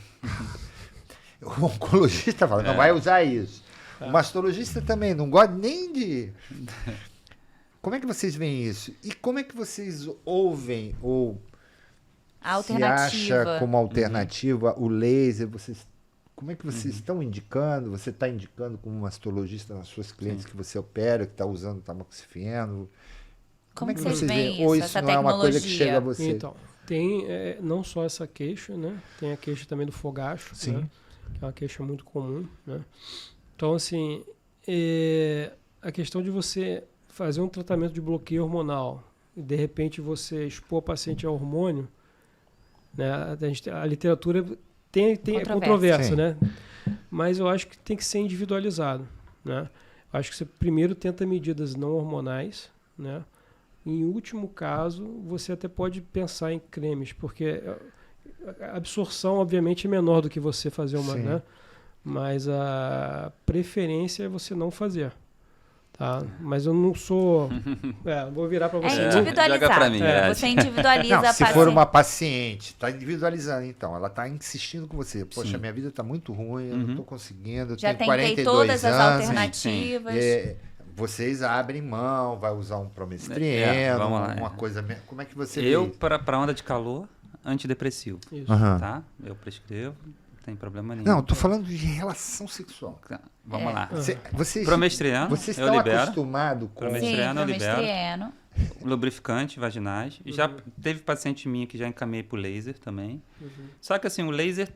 O oncologista fala, não vai usar isso. O mastologista também não gosta nem de... Como é que vocês veem isso? E como é que vocês ouvem ou se acha como alternativa o laser? Como é que vocês estão indicando? Você está indicando como mastologista nas suas clientes que você opera, que está usando tamoxifeno? Como é que vocês veem isso? Ou isso não é uma coisa que chega a você? Então, tem não só essa queixa, né? Tem a queixa também do fogacho, né? Que é uma queixa muito comum, né? Então, assim, a questão de você fazer um tratamento de bloqueio hormonal e, de repente, você expor o paciente ao hormônio, né? A literatura é controversa, né? Mas eu acho que tem que ser individualizado, né? Eu acho que você primeiro tenta medidas não hormonais, né? Em último caso, você até pode pensar em cremes, porque a absorção, obviamente, é menor do que você fazer uma, né? Mas a preferência é você não fazer. Tá? Mas eu não sou... vou virar para você. É individualizar. Joga pra mim, Você individualiza não, a se for uma paciente, está individualizando, então. Ela está insistindo com você. Poxa, minha vida está muito ruim, eu não estou conseguindo. Já tenho 42 todas anos. as alternativas. Vocês abrem mão, vai usar um promestrieno, uma coisa... Como é que você vê? Para onda de calor, antidepressivo. Isso. Tá? Eu prescrevo. Tem problema nenhum. Não, tô falando de relação sexual. Vamos lá. Promestrieno, vocês estão acostumados com... Promestrieno eu libero. Lubrificante, vaginais. Já teve paciente minha que já encaminhei pro laser também. Só que assim, o laser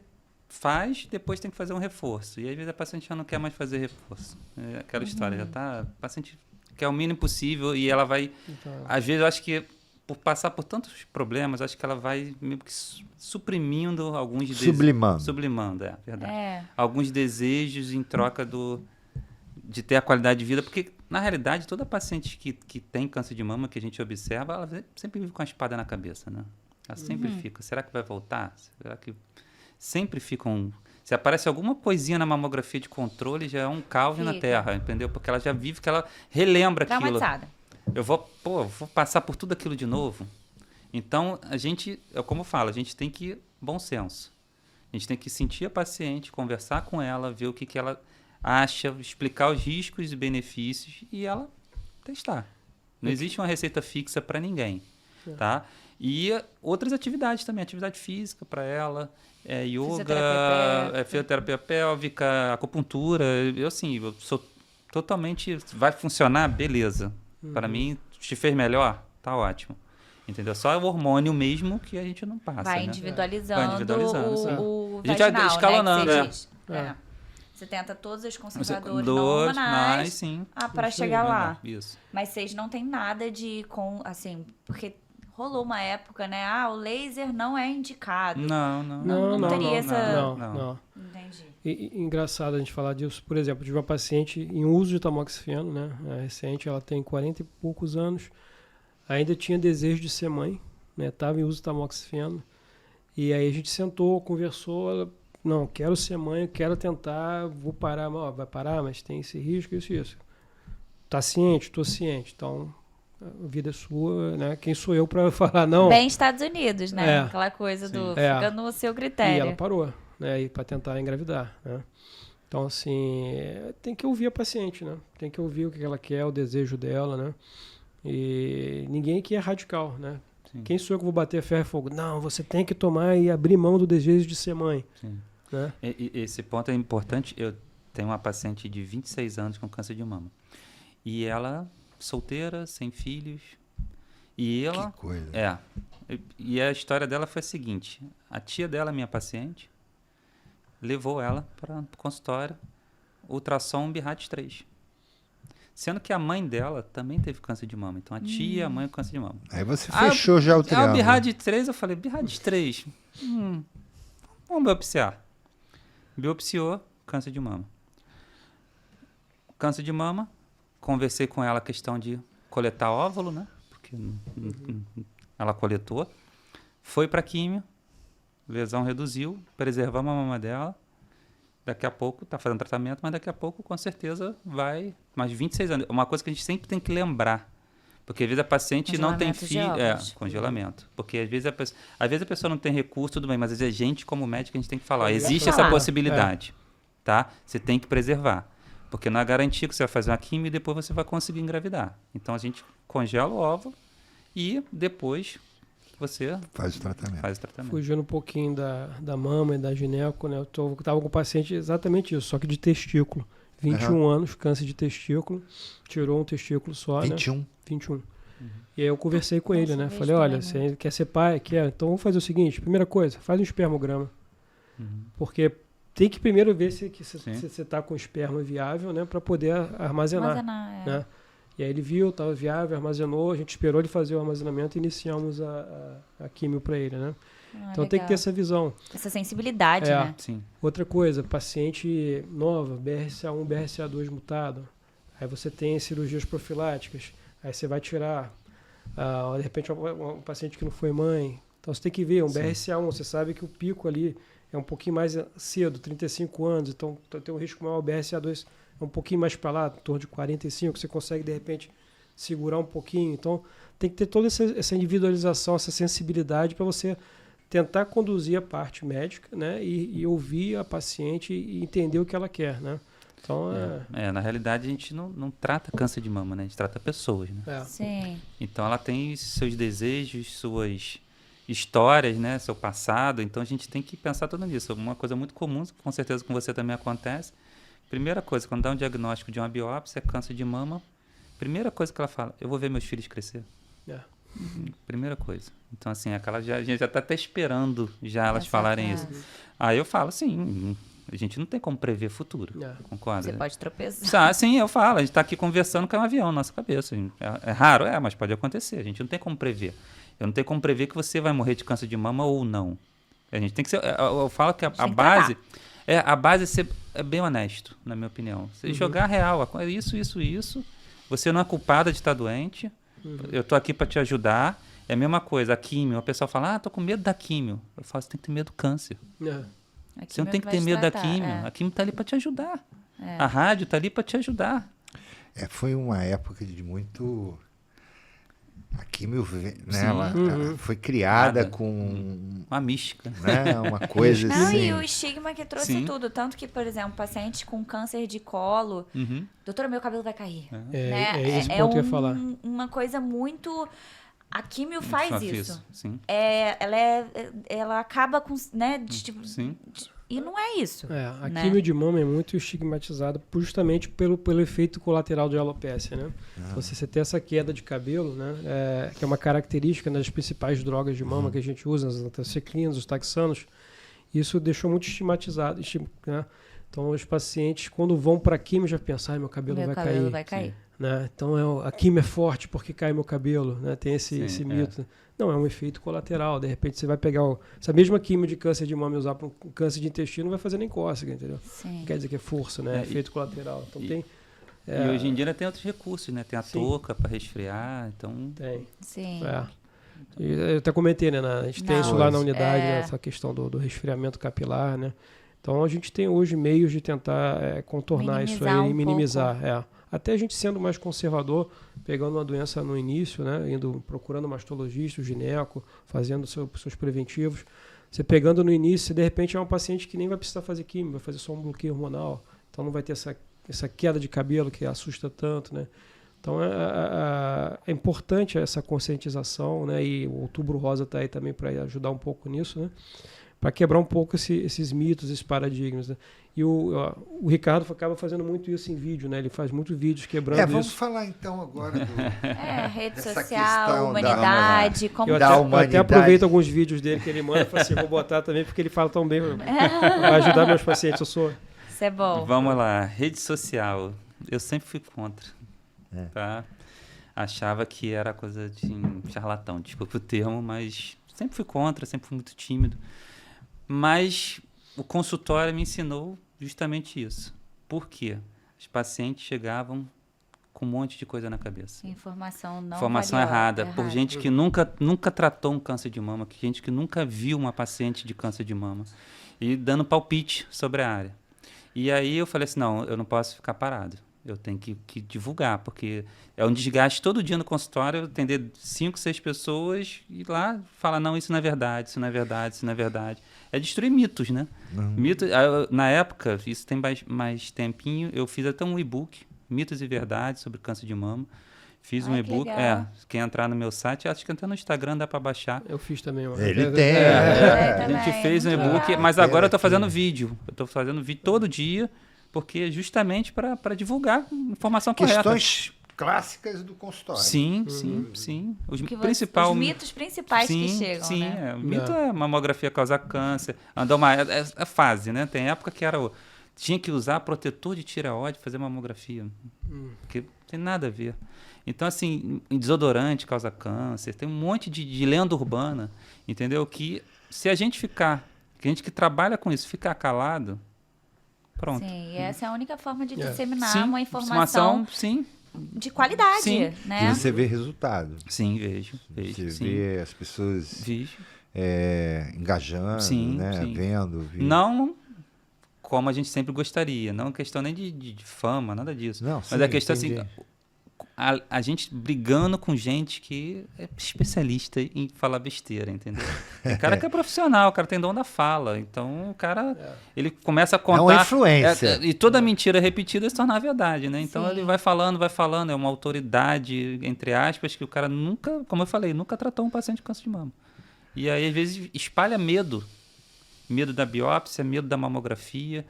faz, depois tem que fazer um reforço. E às vezes a paciente já não quer mais fazer reforço. É aquela história, já tá... A paciente quer o mínimo possível e ela vai... Às vezes eu acho que por passar por tantos problemas, acho que ela vai meio que suprimindo alguns desejos. Sublimando, verdade. Alguns desejos em troca de ter a qualidade de vida, porque, na realidade, toda paciente que tem câncer de mama, que a gente observa, ela sempre vive com a espada na cabeça, né? Ela sempre fica, será que vai voltar? Será que... Sempre ficam... Se aparece alguma coisinha na mamografia de controle, já é um caos na Terra, entendeu? Porque ela já vive, que ela relembra aquilo. Traumatizada. Eu vou passar por tudo aquilo de novo. Então, como eu falo, a gente tem que bom senso. A gente tem que sentir a paciente, conversar com ela, ver o que ela acha, explicar os riscos e benefícios e ela testar. Não existe uma receita fixa para ninguém, tá? E outras atividades também, atividade física para ela, yoga, fisioterapia pélvica, acupuntura. Eu sou totalmente... Vai funcionar? Beleza. Para mim, te fez melhor? Tá ótimo. Entendeu? Só o hormônio mesmo que a gente não passa. Vai individualizando, o a gente vai escalonando, Você tenta todos os conservadores não hormonais para chegar lá. Isso. Mas vocês não tem nada de... assim, porque rolou uma época, né? O laser não é indicado. Não teria essa... Não. Entendi. Engraçado a gente falar disso. Por exemplo, de uma paciente em uso de tamoxifeno, né? Recente, ela tem 40 e poucos anos, ainda tinha desejo de ser mãe, né? Estava em uso de tamoxifeno. E aí a gente sentou, conversou, ela, não, quero ser mãe, quero tentar, vou parar, vai parar, mas tem esse risco, isso. Tá ciente? Estou ciente. Então, a vida é sua, né? Quem sou eu para falar não? Bem Estados Unidos, né? Aquela coisa fica no seu critério. E ela parou. Né, para tentar engravidar, né? Então, assim, tem que ouvir a paciente, né? Tem que ouvir o que ela quer, o desejo dela, né? E ninguém aqui é radical, né? Quem sou eu que vou bater ferro e fogo? Não, você tem que tomar e abrir mão do desejo de ser mãe. Né? Esse ponto é importante. Eu tenho uma paciente de 26 anos com câncer de mama. E ela, solteira, sem filhos. E ela... Que coisa. E a história dela foi a seguinte. A tia dela, minha paciente, levou ela para o consultório, ultrassom BIRAT 3. Sendo que a mãe dela também teve câncer de mama. Então, a tia e a mãe com câncer de mama. Aí você fechou já o triângulo. O BIRAT 3, eu falei, BIRAT 3, vamos biopsiar. Biopsiou, câncer de mama. Câncer de mama, conversei com ela a questão de coletar óvulo, né? Porque porque ela coletou. Foi para químio, lesão reduziu, preservamos a mama dela. Daqui a pouco está fazendo tratamento, mas daqui a pouco com certeza vai mais 26 anos. Uma coisa que a gente sempre tem que lembrar, porque às vezes a paciente não tem filho, congelamento, porque às vezes a pessoa não tem recurso, tudo bem, mas às vezes a gente como médico a gente tem que falar, existe essa possibilidade, tá? Você tem que preservar, porque não é garantia que você vai fazer uma quimio e depois você vai conseguir engravidar. Então a gente congela o óvulo e depois você faz o tratamento. Fugindo um pouquinho da mama e da gineco, né? Eu estava com o paciente exatamente isso, só que de testículo. 21 anos, câncer de testículo, tirou um testículo só, 21? Né? 21. E aí eu conversei com ele, né? Falei, olha, você quer ser pai? Quer? Então vamos fazer o seguinte, primeira coisa, faz um espermograma. Porque tem que primeiro ver se você está com esperma viável, né? Para poder armazenar. Né? E aí ele viu, estava viável, armazenou, a gente esperou ele fazer o armazenamento e iniciamos a químio para ele, né? Então tem que ter essa visão. Essa sensibilidade, né? Sim. Outra coisa, paciente nova, BRCA1, BRCA2 mutado, aí você tem cirurgias profiláticas, aí você vai tirar, de repente, um paciente que não foi mãe. Então você tem que ver, BRCA1, você sabe que o pico ali é um pouquinho mais cedo, 35 anos, então tem um risco maior, o BRCA2 é um pouquinho mais para lá, em torno de 45, você consegue, de repente, segurar um pouquinho. Então tem que ter toda essa individualização, essa sensibilidade para você tentar conduzir a parte médica, né, e ouvir a paciente e entender o que ela quer, né? Então, na realidade, a gente não trata câncer de mama, né? A gente trata pessoas, né? Sim. Então, ela tem seus desejos, suas histórias, né? Seu passado. Então, a gente tem que pensar tudo nisso. Uma coisa muito comum, com certeza com você também acontece. Primeira coisa, quando dá um diagnóstico de uma biópsia, câncer de mama, primeira coisa que ela fala, eu vou ver meus filhos crescer. Primeira coisa. Então, assim, a gente já está até esperando já elas falarem isso. Aí eu falo, sim, a gente não tem como prever futuro. Concorda? Você pode tropeçar. Sim, eu falo. A gente está aqui conversando com um avião na nossa cabeça. É raro? mas pode acontecer. A gente não tem como prever. Eu não tenho como prever que você vai morrer de câncer de mama ou não. A gente tem que ser... Eu falo que a base... A base é ser bem honesto, na minha opinião. Você jogar real. Isso. Você não é culpada de estar doente. Eu estou aqui para te ajudar. É a mesma coisa, a químio. A pessoa fala, estou com medo da químio. Eu falo, você tem que ter medo do câncer. Você não tem que ter medo da químio. A químio está ali para te ajudar. A rádio está ali para te ajudar. Foi uma época de muito... A químio, né, ela foi criada com... Uma mística. Né, uma coisa não, assim. E o estigma que trouxe tudo. Tanto que, por exemplo, paciente com câncer de colo, doutora, meu cabelo vai cair. Esse ponto que eu ia falar. Uma coisa muito... A químio faz isso. Sim. Ela acaba com... Né, sim. E não é isso. A químio de mama é muito estigmatizada justamente pelo efeito colateral de alopecia, né? Você tem essa queda de cabelo, né? Que é uma característica das principais drogas de mama que a gente usa, as antraciclinas, os taxanos. Isso deixou muito estigmatizado, né? Então, os pacientes, quando vão para a químio, já pensam, meu cabelo vai cair. Né? Então, a químio é forte porque cai meu cabelo, né? Tem esse mito. Não, é um efeito colateral. De repente, você vai pegar essa mesma químio de câncer de mama e usar para um câncer de intestino, não vai fazer nem cócega, entendeu? Sim. Não quer dizer que é força, né? É efeito colateral. Então, tem... E hoje em dia tem outros recursos, né? Tem a touca para resfriar, então... Tem. Sim. Eu até comentei, né? A gente tem isso lá na unidade, né? Essa questão do resfriamento capilar, né? Então, a gente tem hoje meios de tentar contornar isso aí e minimizar. Até a gente sendo mais conservador, pegando uma doença no início, né, procurando mastologista, gineco, fazendo seus preventivos. Você pegando no início, de repente é um paciente que nem vai precisar fazer químio, vai fazer só um bloqueio hormonal. Então não vai ter essa queda de cabelo que assusta tanto, né? Então é importante essa conscientização, né? E o Outubro Rosa está aí também para ajudar um pouco nisso, né? Para quebrar um pouco esses mitos, esses paradigmas, né? E o Ricardo acaba fazendo muito isso em vídeo, né? Ele faz muitos vídeos quebrando isso. Vamos falar então agora rede social, humanidade, como eu até aproveito alguns vídeos dele que ele manda e falo assim, vou botar também porque ele fala tão bem, vai ajudar meus pacientes, Isso é bom. Vamos lá, rede social. Eu sempre fui contra, tá? Achava que era coisa de charlatão, desculpa o termo, mas sempre fui contra, sempre fui muito tímido. Mas o consultório me ensinou justamente isso. Por quê? Os pacientes chegavam com um monte de coisa na cabeça. Informação não Informação errada, por gente que nunca tratou um câncer de mama, gente que nunca viu uma paciente de câncer de mama, e dando palpite sobre a área. E aí eu falei assim, não, eu não posso ficar parado. Eu tenho que divulgar, porque é um desgaste todo dia no consultório, eu atender 5, 6 pessoas e lá falar, não, isso não é verdade, isso não é verdade, isso não é verdade. É destruir mitos, né? Mitos, na época, isso tem mais tempinho, eu fiz até um e-book, Mitos e Verdades sobre câncer de mama. Fiz um e-book. Quem entrar no meu site, acho que até no Instagram dá para baixar. Eu fiz também. Ele tem. A gente fez um e-book, mas agora eu estou fazendo vídeo. Eu estou fazendo vídeo todo dia, porque justamente para divulgar informação correta. Questões clássicas do consultório. Sim. Os mitos principais que chegam, né? O mito é mamografia causa câncer. É fase, né? Tem época que tinha que usar protetor de tireoide fazer mamografia. Porque não tem nada a ver. Então, assim, desodorante causa câncer. Tem um monte de lenda urbana, entendeu? Que se a gente que trabalha com isso, ficar calado, pronto. Sim, e essa é a única forma de disseminar uma informação sim. de qualidade, né? E você vê resultado. Sim, vejo. Você vê as pessoas engajando, sim. Vendo. Não como a gente sempre gostaria. Não é questão nem de fama, nada disso. Não, mas a questão assim, a gente brigando com gente que é especialista em falar besteira, entendeu? O cara que é profissional, o cara tem dom da fala. Então, o cara, ele começa a contar... É uma influência. E toda mentira repetida se torna verdade, né? Então, ele vai falando. É uma autoridade, entre aspas, que o cara nunca, como eu falei, nunca tratou um paciente com câncer de mama. E aí, às vezes, espalha medo. Medo da biópsia, medo da mamografia.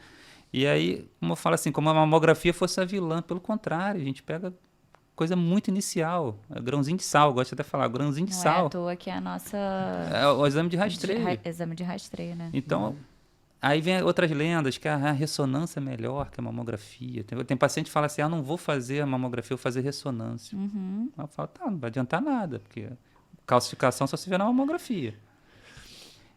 E aí, como eu falo assim, como a mamografia fosse a vilã, pelo contrário, a gente pega coisa muito inicial, grãozinho de sal, gosto até de falar, grãozinho de sal. Não é à toa que é a nossa... É o exame de rastreio. Exame de rastreio, né? Então, aí vem outras lendas, que a ressonância é melhor que a mamografia. Tem paciente que fala assim, não vou fazer a mamografia, vou fazer ressonância. Eu falo, não vai adiantar nada, porque calcificação só se vê na mamografia.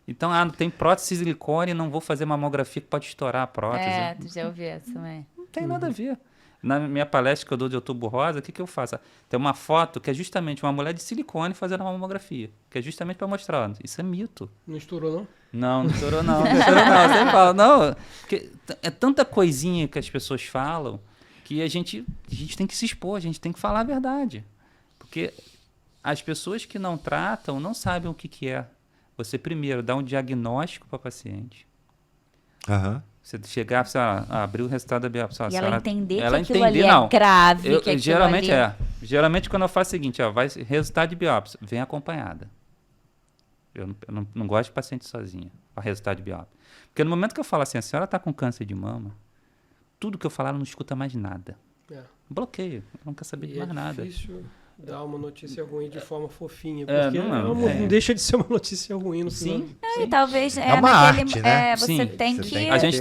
Então, tem prótese de silicone, não vou fazer mamografia que pode estourar a prótese. Tu já ouviu essa também. Não tem nada a ver. Na minha palestra que eu dou de Outubro Rosa, o que eu faço? Tem uma foto que é justamente uma mulher de silicone fazendo uma mamografia, que é justamente para mostrar, isso é mito. Não estourou, não? Não estourou, não. Não estourou, não. Você fala, não, porque é tanta coisinha que as pessoas falam que a gente tem que se expor, a gente tem que falar a verdade. Porque as pessoas que não tratam não sabem o que é. Você primeiro dá um diagnóstico para a paciente. Você chegar, você abrir o resultado da biópsia. E ela entender que aquilo ali é grave. Geralmente, quando eu faço o seguinte, vai resultado de biópsia, vem acompanhada. Eu não gosto de paciente sozinha, para resultado de biópsia. Porque no momento que eu falo assim, a senhora está com câncer de mama, tudo que eu falar, ela não escuta mais nada. Bloqueio, não quer saber de mais nada. É difícil dar uma notícia ruim de forma fofinha, porque não deixa de ser uma notícia ruim no final. Sim. E talvez uma arte, né? Você tem que... A gente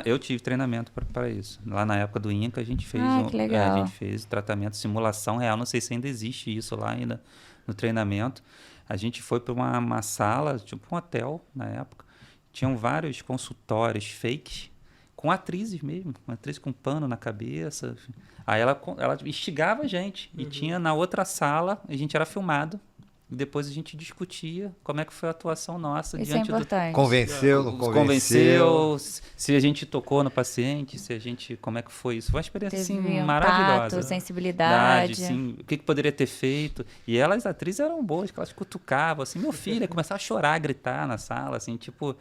eu tive treinamento para isso. Lá na época do INCA, a gente fez a gente fez tratamento, simulação real. Não sei se ainda existe isso lá ainda no treinamento. A gente foi para uma sala, tipo um hotel na época. Tinham vários consultórios fakes com atrizes mesmo, uma atriz com pano na cabeça. Aí ela instigava a gente. E tinha na outra sala, a gente era filmado. E depois a gente discutia como é que foi a atuação nossa. Isso diante é importante. Convenceu, não convenceu. Se a gente tocou no paciente, como é que foi isso. Foi uma experiência assim, um maravilhosa. Tato, sensibilidade. Assim, o que poderia ter feito. E as atrizes eram boas, que elas cutucavam, assim, meu filho, começava a chorar, a gritar na sala, assim, tipo,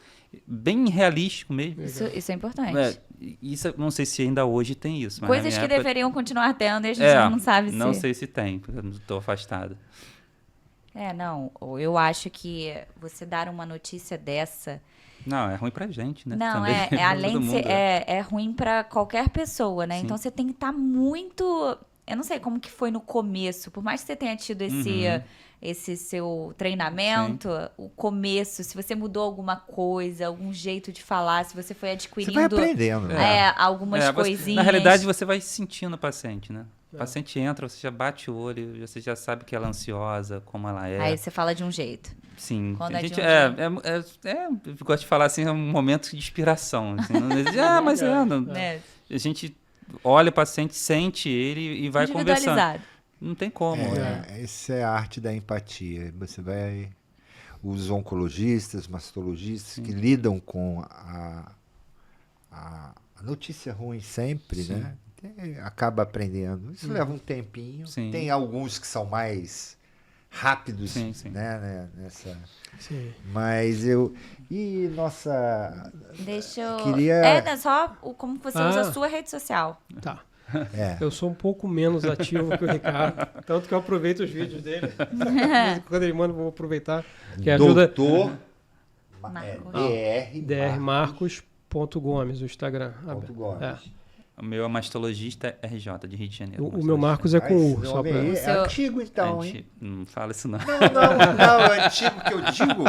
bem realístico mesmo. Isso é importante. Isso, não sei se ainda hoje tem isso. Mas coisas que deveriam continuar tendo e a gente não sabe se... Não sei se tem, porque eu estou afastado. Eu acho que você dar uma notícia dessa... Não, é ruim pra gente, né? Não, também, além de ser... É ruim pra qualquer pessoa, né? Sim. Então, você tem que estar muito... Eu não sei como que foi no começo, por mais que você tenha tido esse seu treinamento, o começo, se você mudou alguma coisa, algum jeito de falar, se você foi adquirindo... Você vai aprendendo. Algumas coisinhas. Na realidade, você vai sentindo o paciente, né? O paciente entra, você já bate o olho, você já sabe que ela é ansiosa, como ela é. Aí você fala de um jeito. Sim. Quando a gente, eu gosto de falar assim, é um momento de inspiração. Assim, não, a gente olha o paciente, sente ele e vai conversando. Não tem como. Essa é a arte da empatia. Você vai... Os oncologistas, mastologistas que lidam com a notícia ruim sempre, né? Acaba aprendendo. Isso leva um tempinho. Sim. Tem alguns que são mais rápidos, né? Sim. Mas eu... E nossa... Deixa eu... Queria... só como você usa a sua rede social. Tá. Eu sou um pouco menos ativo que o Ricardo, tanto que eu aproveito os vídeos dele. Quando ele manda, eu vou aproveitar. Que ajuda... Doutor Dr. Marcos.Gomes, o Instagram. O meu é mastologista RJ, de Rio de Janeiro. O meu Marcos é com U. Só é antigo, então, hein? Não fala isso, não. Não, é antigo que eu digo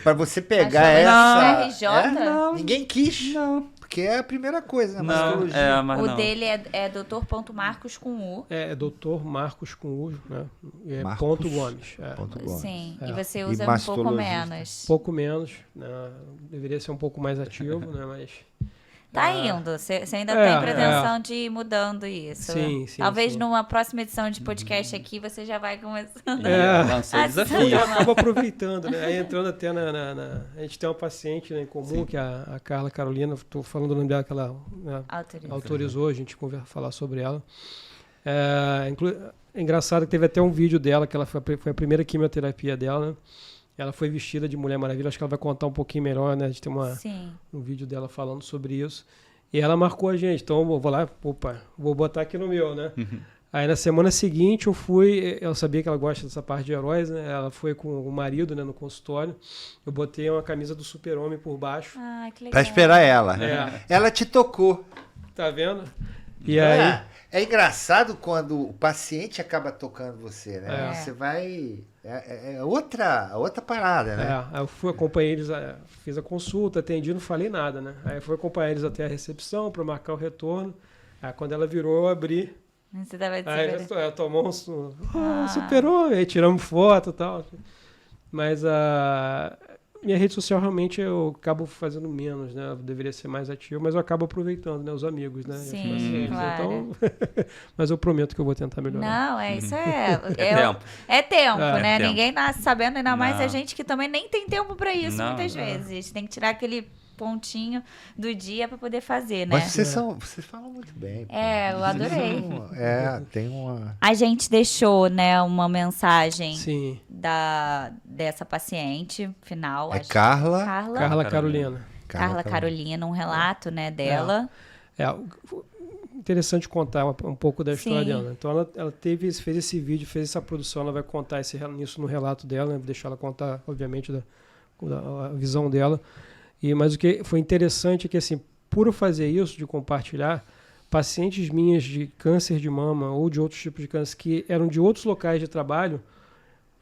para você pegar essa... RJ? Não, ninguém quis. Não. Porque é a primeira coisa, né? O dele é Dr.Marcos com U. É Dr. Marcos com U, né? Ponto Gomes. Sim, e você usa um pouco menos. Pouco menos, né? Deveria ser um pouco mais ativo, né? Mas... Tá indo, você ainda tem pretensão de ir mudando isso. Sim. Talvez numa próxima edição de podcast aqui você já vai começando lançou o desafio. Acaba aproveitando, né? Aí entrando até a gente tem uma paciente, né, em comum, que é a Carla Carolina, estou falando o nome dela que ela autorizou a gente falar sobre ela. É engraçado que teve até um vídeo dela, que ela foi a primeira quimioterapia dela, né? Ela foi vestida de Mulher Maravilha, acho que ela vai contar um pouquinho melhor, né? A gente tem um vídeo dela falando sobre isso. E ela marcou a gente, então eu vou lá, vou botar aqui no meu, né? Aí na semana seguinte eu sabia que ela gosta dessa parte de heróis, né? Ela foi com o marido, né, no consultório. Eu botei uma camisa do Super-Homem por baixo. Que legal. Pra esperar ela. Ela te tocou. Tá vendo? E aí... É engraçado quando o paciente acaba tocando você, né? Você vai... É outra parada, né? Aí eu acompanhei eles, fiz a consulta, atendi, não falei nada, né? Aí fui acompanhar eles até a recepção para marcar o retorno. Aí quando ela virou, eu abri. Você tava aí tomou Super-Homem, aí tiramos foto e tal. Mas minha rede social realmente eu acabo fazendo menos, né? Eu deveria ser mais ativo, mas eu acabo aproveitando, né? Os amigos, né? Sim, claro. Então, mas eu prometo que eu vou tentar melhorar. Não, isso tempo. É tempo, né? Tempo. Ninguém nasce sabendo, ainda mais a gente que também nem tem tempo para isso muitas vezes. Tem que tirar aquele pontinho do dia para poder fazer, né? Mas vocês falam muito bem. Pô. Eu adorei. Tem uma... A gente deixou, né, uma mensagem Sim. dessa paciente final. Carla Carolina. Carla Carolina, um relato, né, dela. Interessante contar um pouco da história dela. Então ela fez esse vídeo, fez essa produção, ela vai contar isso no relato dela, né? Vou deixar ela contar, obviamente, da visão dela. Mas o que foi interessante é que, assim, por eu fazer isso, de compartilhar, pacientes minhas de câncer de mama ou de outros tipos de câncer que eram de outros locais de trabalho,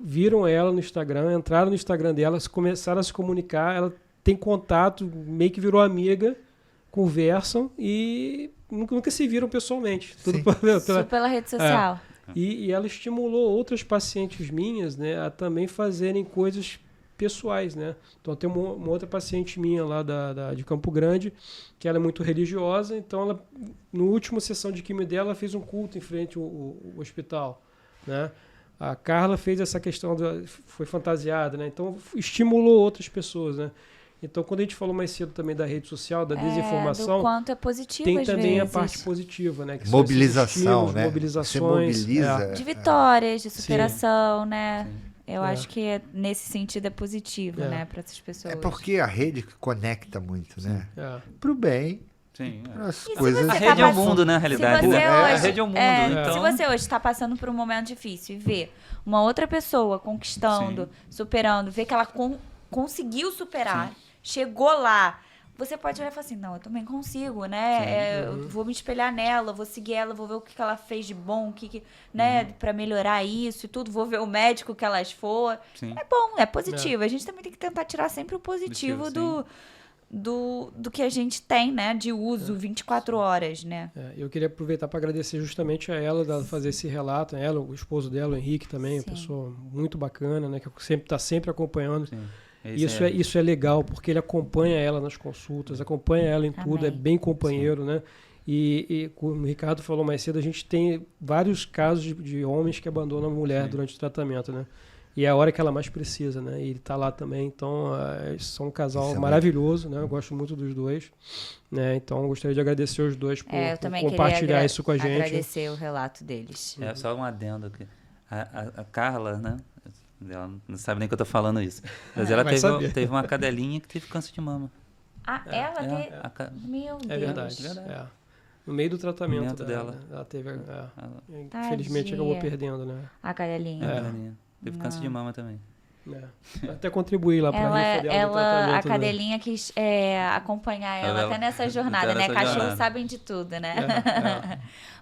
viram ela no Instagram, entraram no Instagram dela, começaram a se comunicar, ela tem contato, meio que virou amiga, conversam e nunca se viram pessoalmente. Tudo pela rede social. E ela estimulou outras pacientes minhas, né, a também fazerem coisas pessoais, né? Então tem uma outra paciente minha lá de Campo Grande, que ela é muito religiosa, então ela, no último sessão de quimio dela, fez um culto em frente ao hospital, né? A Carla fez essa questão, foi fantasiada, né? Então estimulou outras pessoas, né? Então quando a gente falou mais cedo também da rede social, da desinformação, do quanto é positivo, tem às também vezes. A parte positiva, né? Que mobilização, né? Mobilizações, Você mobiliza, de vitórias, de superação, né? Sim. Eu acho que nesse sentido é positivo, né, para essas pessoas. É porque a rede conecta muito, né? Pro bem. Sim. As coisas... A rede é o mundo, né, na realidade. A rede é o mundo. Então... Se você hoje está passando por um momento difícil e vê uma outra pessoa conquistando, superando, vê que ela conseguiu superar, chegou lá, você pode olhar e falar assim, não, eu também consigo, né? Eu vou me espelhar nela, vou seguir ela, vou ver o que ela fez de bom, né, para melhorar isso e tudo, vou ver o médico que elas for. Sim. É bom, é positivo. A gente também tem que tentar tirar sempre o positivo do que a gente tem, né, de uso 24 horas, né? Eu queria aproveitar para agradecer justamente a ela, de fazer esse relato, ela, o esposo dela, o Henrique também, uma pessoa muito bacana, né, que está sempre acompanhando. Sim. Isso é legal, porque ele acompanha ela nas consultas, acompanha ela em tudo, é bem companheiro, né? E como o Ricardo falou mais cedo, a gente tem vários casos de homens que abandonam a mulher durante o tratamento, né? E é a hora que ela mais precisa, né? E ele tá lá também, então são um casal maravilhoso, né? Eu gosto muito dos dois, né? Então gostaria de agradecer os dois por compartilhar isso com a gente. Agradecer o relato deles. Só um adendo aqui. A Carla, né? Ela não sabe nem que eu tô falando isso. Mas ela teve uma cadelinha que teve câncer de mama. Ela teve? Meu Deus. É verdade. No meio do tratamento dela. Ela teve. Infelizmente acabou perdendo, né? A cadelinha. Teve câncer de mama também. Até contribuir lá para a rifa dela do tratamento. A cadelinha quis acompanhar ela até nessa jornada, né? Cachorros sabem de tudo, né?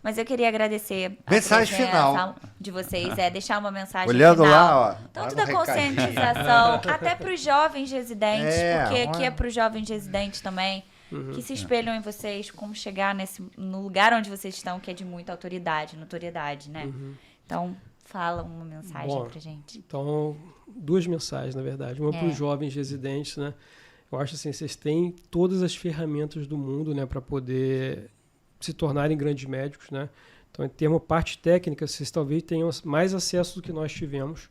Mas eu queria agradecer a mensagem final de vocês, deixar uma mensagem olhando final. Lá, ó, tanto da conscientização, até para os jovens residentes, porque aqui é para os jovens residentes também, que se espelham em vocês, como chegar no lugar onde vocês estão, que é de muita autoridade, notoriedade, né? Então, fala uma mensagem pra gente. Então, 2 mensagens, na verdade. Uma para os jovens residentes, né? Eu acho assim, vocês têm todas as ferramentas do mundo, né, para poder se tornarem grandes médicos, né? Então, em termos de parte técnica, vocês talvez tenham mais acesso do que nós tivemos,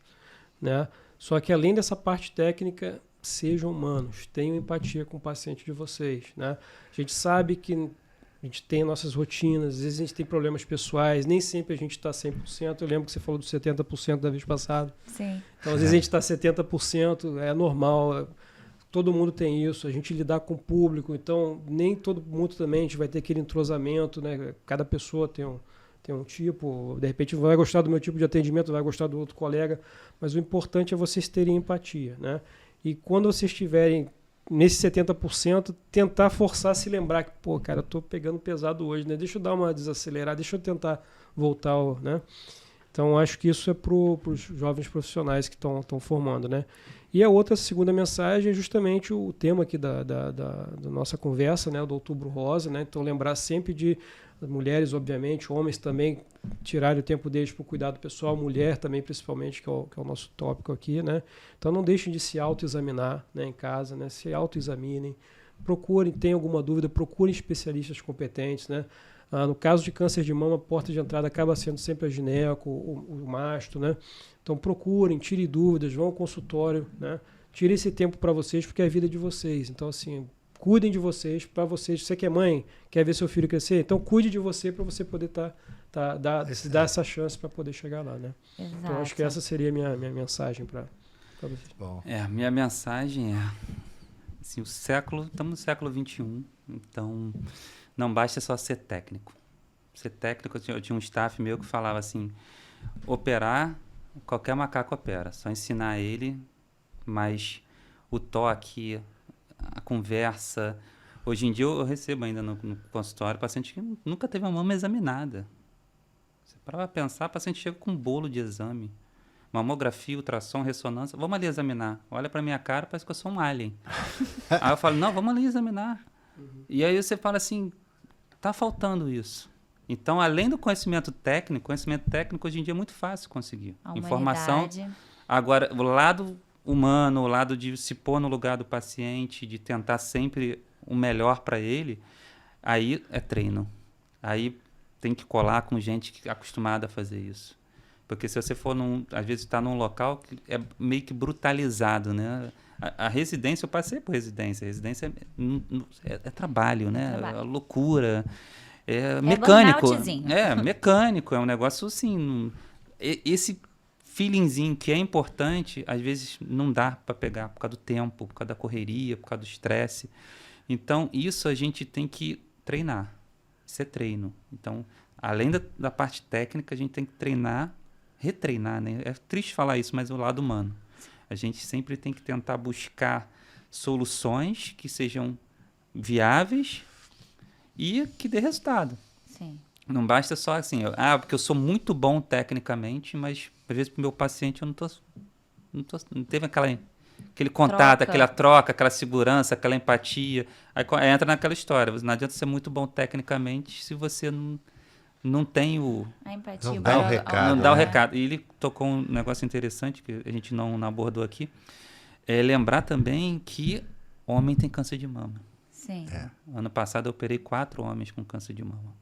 né? Só que além dessa parte técnica, sejam humanos, tenham empatia com o paciente de vocês, né? A gente sabe que a gente tem nossas rotinas, às vezes a gente tem problemas pessoais, nem sempre a gente está 100%. Eu lembro que você falou dos 70% da vez passada. Sim. Então, às vezes a gente está 70%, é normal, todo mundo tem isso, a gente lidar com o público, então nem todo mundo também, a gente vai ter aquele entrosamento, né? Cada pessoa tem um tipo, de repente vai gostar do meu tipo de atendimento, vai gostar do outro colega, mas o importante é vocês terem empatia, né? E quando vocês estiverem nesse 70%, tentar forçar a se lembrar que, pô, cara, eu tô pegando pesado hoje, né? Deixa eu dar uma desacelerada, deixa eu tentar voltar, né? Então, acho que isso é para os jovens profissionais que estão formando, né? E a outra, segunda mensagem, é justamente o tema aqui da nossa conversa, né? Do Outubro Rosa, né? Então, lembrar sempre de mulheres, obviamente, homens também tirarem o tempo deles para o cuidado pessoal, mulher também, principalmente, que é o nosso tópico aqui, né? Então, não deixem de se autoexaminar, né, em casa, né? Se autoexaminem, procurem, tem alguma dúvida, procurem especialistas competentes, né? No caso de câncer de mama, a porta de entrada acaba sendo sempre a gineco, o mastro, né? Então, procurem, tirem dúvidas, vão ao consultório, né? Tirem esse tempo para vocês, porque é a vida de vocês. Então, assim, cuidem de vocês, para vocês. Você que é mãe, quer ver seu filho crescer? Então, cuide de você para você poder dar essa chance para poder chegar lá, né? Exato. Então, acho que essa seria a minha mensagem para vocês. Bom. Minha mensagem é... Assim, estamos no século XXI, então não basta só ser técnico. Ser técnico, eu tinha um staff meu que falava assim, operar, qualquer macaco opera, só ensinar ele, mas o toque, a conversa... Hoje em dia eu recebo ainda no consultório paciente que nunca teve uma mama examinada. Você para pensar, o paciente chega com um bolo de exame. Mamografia, ultrassom, ressonância, vamos ali examinar. Olha para minha cara, parece que eu sou um alien. Aí eu falo, não, vamos ali examinar. E aí você fala assim, tá faltando isso. Então, além do conhecimento técnico hoje em dia é muito fácil conseguir. Informação. Agora, o lado humano, o lado de se pôr no lugar do paciente, de tentar sempre o melhor para ele, aí é treino. Aí tem que colar com gente que é acostumada a fazer isso. Porque se você for, às vezes está num local que é meio que brutalizado, né? A residência, eu passei por residência. A residência é trabalho, né? É loucura. É mecânico. Mecânico. É um negócio assim... Esse feelingzinho que é importante, às vezes não dá para pegar por causa do tempo, por causa da correria, por causa do estresse. Então, isso a gente tem que treinar. Isso é treino. Então, além da parte técnica, a gente tem que treinar, retreinar, né? É triste falar isso, mas é o lado humano. A gente sempre tem que tentar buscar soluções que sejam viáveis e que dê resultado. Sim. Não basta só assim, porque eu sou muito bom tecnicamente, mas às vezes para o meu paciente eu não teve aquele contato, aquela troca, aquela segurança, aquela empatia. Aí entra naquela história. Não adianta ser muito bom tecnicamente se você não tem a empatia. Não dá o recado. Não dá o recado. E ele tocou um negócio interessante que a gente não abordou aqui. É lembrar também que homem tem câncer de mama. Sim. Ano passado eu operei 4 homens com câncer de mama.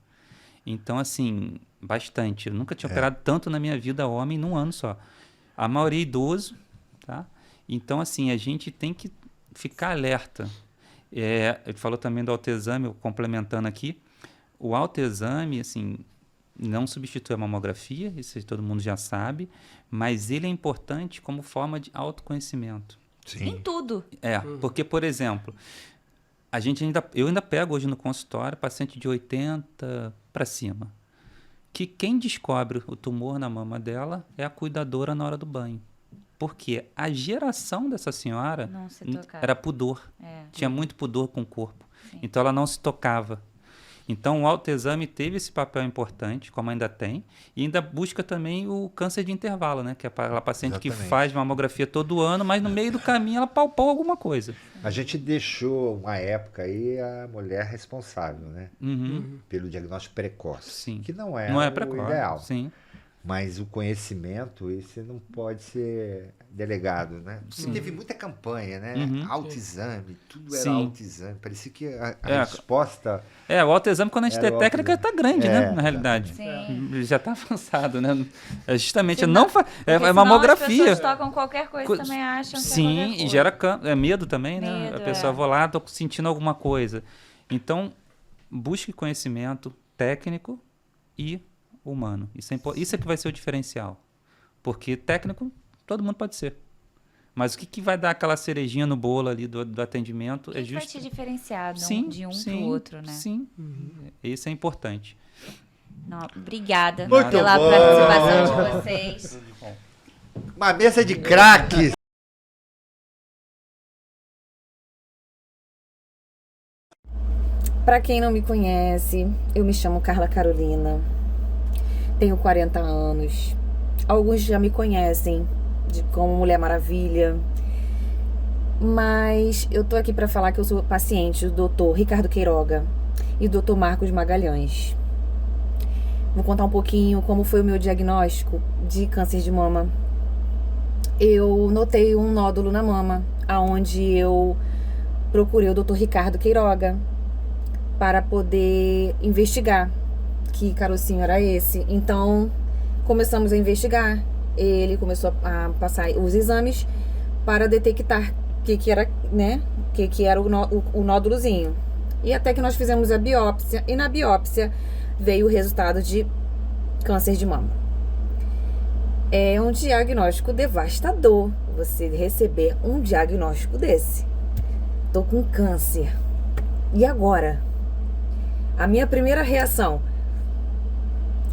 Então, assim, bastante. Eu nunca tinha operado tanto na minha vida homem num ano só. A maioria é idoso, tá? Então, assim, a gente tem que ficar alerta. Ele falou também do autoexame, complementando aqui. O autoexame, assim, não substitui a mamografia, isso todo mundo já sabe, mas ele é importante como forma de autoconhecimento. Sim. Em tudo. Porque, por exemplo, eu ainda pego hoje no consultório paciente de 80 para cima, que quem descobre o tumor na mama dela é a cuidadora na hora do banho. Porque a geração dessa senhora era pudor. Tinha muito pudor com o corpo. Sim. Então ela não se tocava. Então o autoexame teve esse papel importante, como ainda tem, e ainda busca também o câncer de intervalo, né? Que é aquela paciente que faz mamografia todo ano, mas no meio do caminho ela palpou alguma coisa. A gente deixou uma época aí a mulher responsável, né? Pelo diagnóstico precoce. Sim. Que não é precoce, o ideal. Sim. Mas o conhecimento, esse não pode ser delegado, né? Teve muita campanha, né? Autoexame, tudo era autoexame. Parecia que a resposta... o autoexame, quando a gente tem técnica, está grande, né? Na realidade. Sim. Já está avançado, né? Justamente, é mamografia. As pessoas tocam qualquer coisa também acham que Sim, e gera medo também, né? Medo, a pessoa vai lá, estou sentindo alguma coisa. Então, busque conhecimento técnico e humano. Isso é que vai ser o diferencial. Porque técnico, todo mundo pode ser. Mas o que vai dar aquela cerejinha no bolo ali do atendimento é justo... vai te diferenciar de um para o outro, né? Sim, isso é importante. Obrigada Muito pela bom. participação de vocês. Uma mesa de craques. Para quem não me conhece, eu me chamo Carla Carolina. Tenho 40 anos. Alguns já me conhecem como Mulher Maravilha. Mas eu tô aqui para falar que eu sou paciente do Dr. Ricardo Queiroga e do Dr. Marcos Magalhães. Vou contar um pouquinho como foi o meu diagnóstico de câncer de mama. Eu notei um nódulo na mama, aonde eu procurei o Dr. Ricardo Queiroga para poder investigar que carocinho era esse. Então, começamos a investigar. Ele começou a passar os exames para detectar o que era, né? O que era o nódulozinho. E até que nós fizemos a biópsia. E na biópsia veio o resultado de câncer de mama. É um diagnóstico devastador você receber um diagnóstico desse. Tô com câncer. E agora? A minha primeira reação: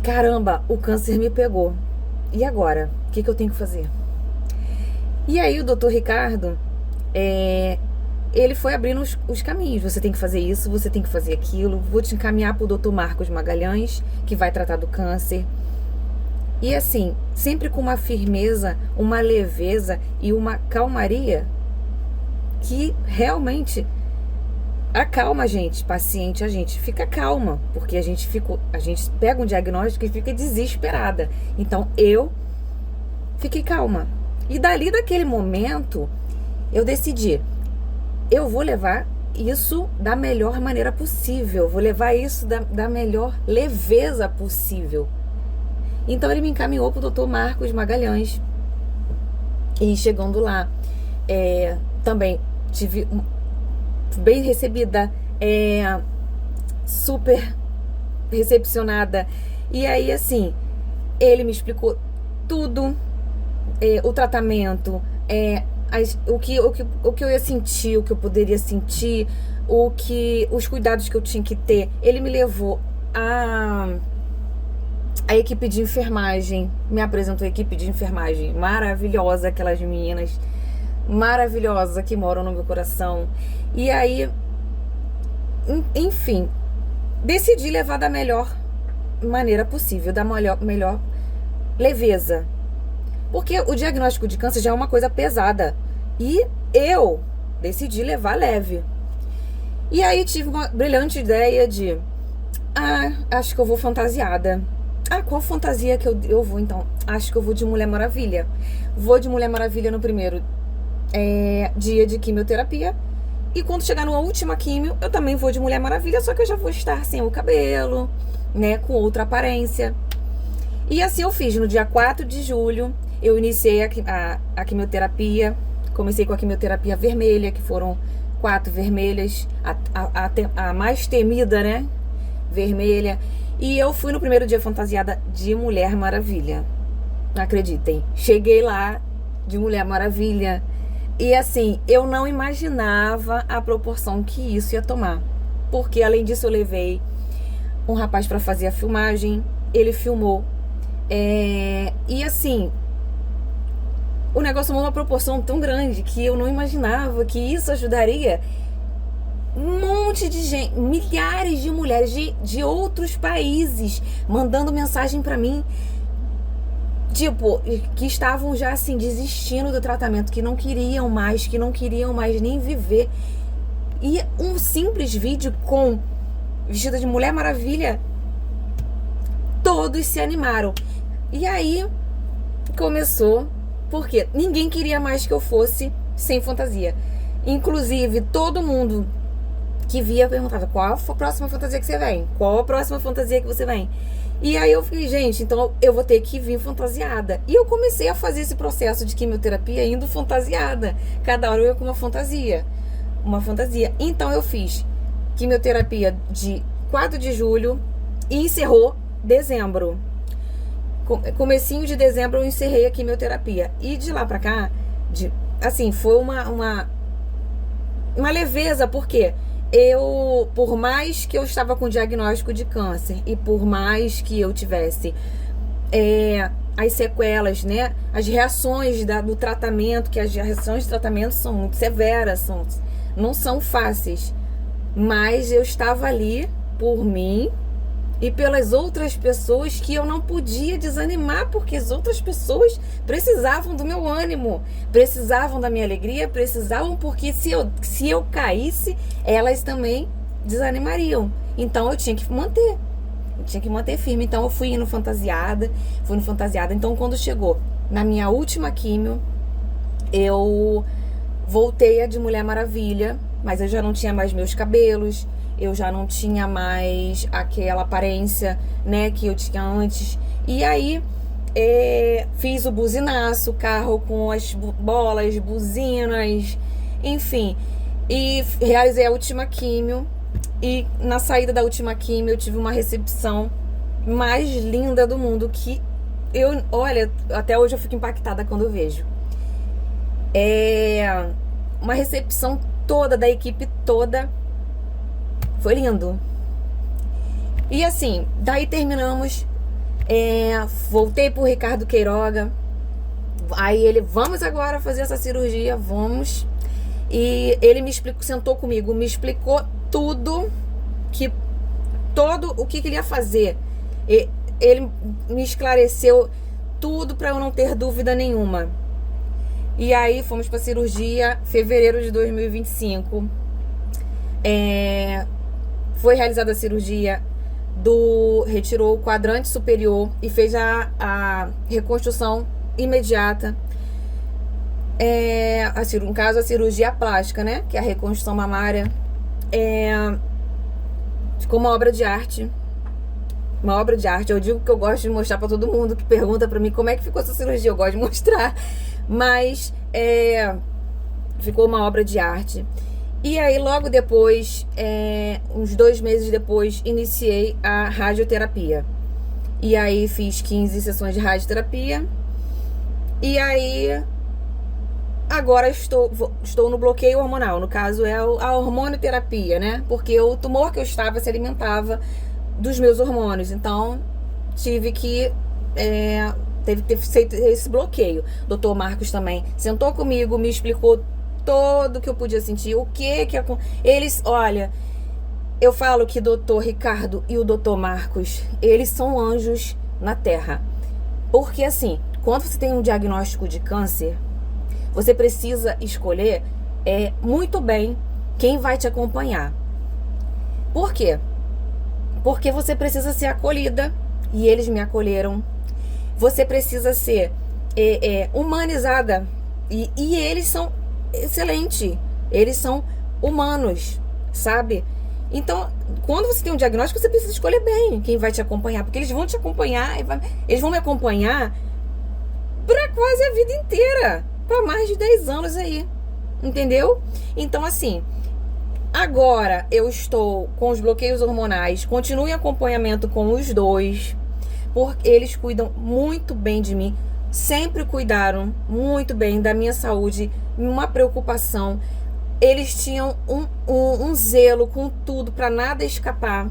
caramba, o câncer me pegou. E agora? O que eu tenho que fazer? E aí o Dr. Ricardo, ele foi abrindo os caminhos. Você tem que fazer isso, você tem que fazer aquilo. Vou te encaminhar para o Dr. Marcos Magalhães, que vai tratar do câncer. E assim, sempre com uma firmeza, uma leveza e uma calmaria que realmente acalma a gente, paciente, a gente fica calma, porque a gente pega um diagnóstico e fica desesperada. Então eu fiquei calma. E daquele momento, eu decidi, eu vou levar isso da melhor maneira possível, vou levar isso da melhor leveza possível. Então ele me encaminhou para o Dr. Marcos Magalhães. E chegando lá, também tive bem recebida, super recepcionada. E aí, assim, ele me explicou tudo, o tratamento, o que eu ia sentir, o que eu poderia sentir, os cuidados que eu tinha que ter. Ele me levou a equipe de enfermagem, me apresentou a equipe de enfermagem maravilhosa, aquelas meninas maravilhosas que moram no meu coração. E aí, enfim, decidi levar da melhor maneira possível, da melhor leveza. Porque o diagnóstico de câncer já é uma coisa pesada. E eu decidi levar leve. E aí tive uma brilhante ideia de... acho que eu vou fantasiada. Qual fantasia que eu vou então? Acho que eu vou de Mulher Maravilha. Vou de Mulher Maravilha no primeiro dia de quimioterapia. E quando chegar numa última químio, eu também vou de Mulher Maravilha, só que eu já vou estar sem o cabelo, né, com outra aparência. E assim eu fiz. No dia 4 de julho, eu iniciei a quimioterapia. Comecei com a quimioterapia vermelha, que foram 4 vermelhas, a mais temida, né, vermelha. E eu fui no primeiro dia fantasiada de Mulher Maravilha. Acreditem, cheguei lá de Mulher Maravilha. E assim, eu não imaginava a proporção que isso ia tomar. Porque além disso eu levei um rapaz para fazer a filmagem. Ele filmou. E assim, o negócio tomou uma proporção tão grande que eu não imaginava que isso ajudaria um monte de gente, milhares de mulheres de outros países mandando mensagem para mim, tipo, que estavam já assim desistindo do tratamento, que não queriam mais nem viver. E um simples vídeo com vestida de Mulher Maravilha, todos se animaram. E aí começou, porque ninguém queria mais que eu fosse sem fantasia. Inclusive, todo mundo que via perguntava: qual a próxima fantasia que você vem? Qual a próxima fantasia que você vem? E aí eu fiquei, gente, então eu vou ter que vir fantasiada. E eu comecei a fazer esse processo de quimioterapia indo fantasiada. Cada hora eu ia com uma fantasia. Então eu fiz quimioterapia de 4 de julho e encerrou dezembro. Comecinho de dezembro eu encerrei a quimioterapia. E de lá pra cá, assim, foi uma leveza, porque por mais que eu estava com diagnóstico de câncer e por mais que eu tivesse as sequelas, né, as reações do tratamento, que as reações de tratamento são muito severas, não são fáceis, mas eu estava ali por mim e pelas outras pessoas, que eu não podia desanimar, porque as outras pessoas precisavam do meu ânimo, precisavam da minha alegria, precisavam, porque se eu caísse, elas também desanimariam. Então eu tinha que manter firme. Então eu fui indo fantasiada. Então quando chegou na minha última químio, eu voltei a de Mulher Maravilha, mas eu já não tinha mais meus cabelos, eu já não tinha mais aquela aparência, né, que eu tinha antes. E aí fiz o buzinaço, o carro com as bolas, buzinas, enfim. E realizei a última químio. E na saída da última químio eu tive uma recepção mais linda do mundo, que olha, até hoje eu fico impactada quando eu vejo. Uma recepção toda, da equipe toda. Foi lindo. E assim, daí terminamos. Voltei pro Ricardo Queiroga. Aí ele: vamos agora fazer essa cirurgia, vamos. E ele me explicou, sentou comigo, me explicou tudo o que ele ia fazer. Ele me esclareceu tudo para eu não ter dúvida nenhuma. E aí fomos pra cirurgia, fevereiro de 2025. Foi realizada a cirurgia retirou o quadrante superior e fez a reconstrução imediata. No caso, a cirurgia plástica, né? Que é a reconstrução mamária. Ficou uma obra de arte. Uma obra de arte. Eu digo que eu gosto de mostrar pra todo mundo que pergunta pra mim como é que ficou essa cirurgia. Eu gosto de mostrar. Mas ficou uma obra de arte. E aí, logo depois, uns 2 meses depois, iniciei a radioterapia. E aí, fiz 15 sessões de radioterapia. E aí, agora estou no bloqueio hormonal. No caso, a hormonioterapia, né? Porque o tumor que eu estava se alimentava dos meus hormônios. Então, teve que ter feito esse bloqueio. O Dr. Marcos também sentou comigo, me explicou todo o que eu podia sentir, eles, olha, eu falo que o Dr. Ricardo e o Dr. Marcos, eles são anjos na Terra. Porque assim, quando você tem um diagnóstico de câncer, você precisa escolher muito bem quem vai te acompanhar. Por quê? Porque você precisa ser acolhida, e eles me acolheram. Você precisa ser humanizada, e eles são excelente. Eles são humanos, sabe? Então, quando você tem um diagnóstico, você precisa escolher bem quem vai te acompanhar, porque eles vão te acompanhar, eles vão me acompanhar para quase a vida inteira, para mais de 10 anos aí, entendeu? Então, assim, agora eu estou com os bloqueios hormonais, continuo em acompanhamento com os dois, porque eles cuidam muito bem de mim, sempre cuidaram muito bem da minha saúde, uma preocupação. Eles tinham um zelo com tudo para nada escapar.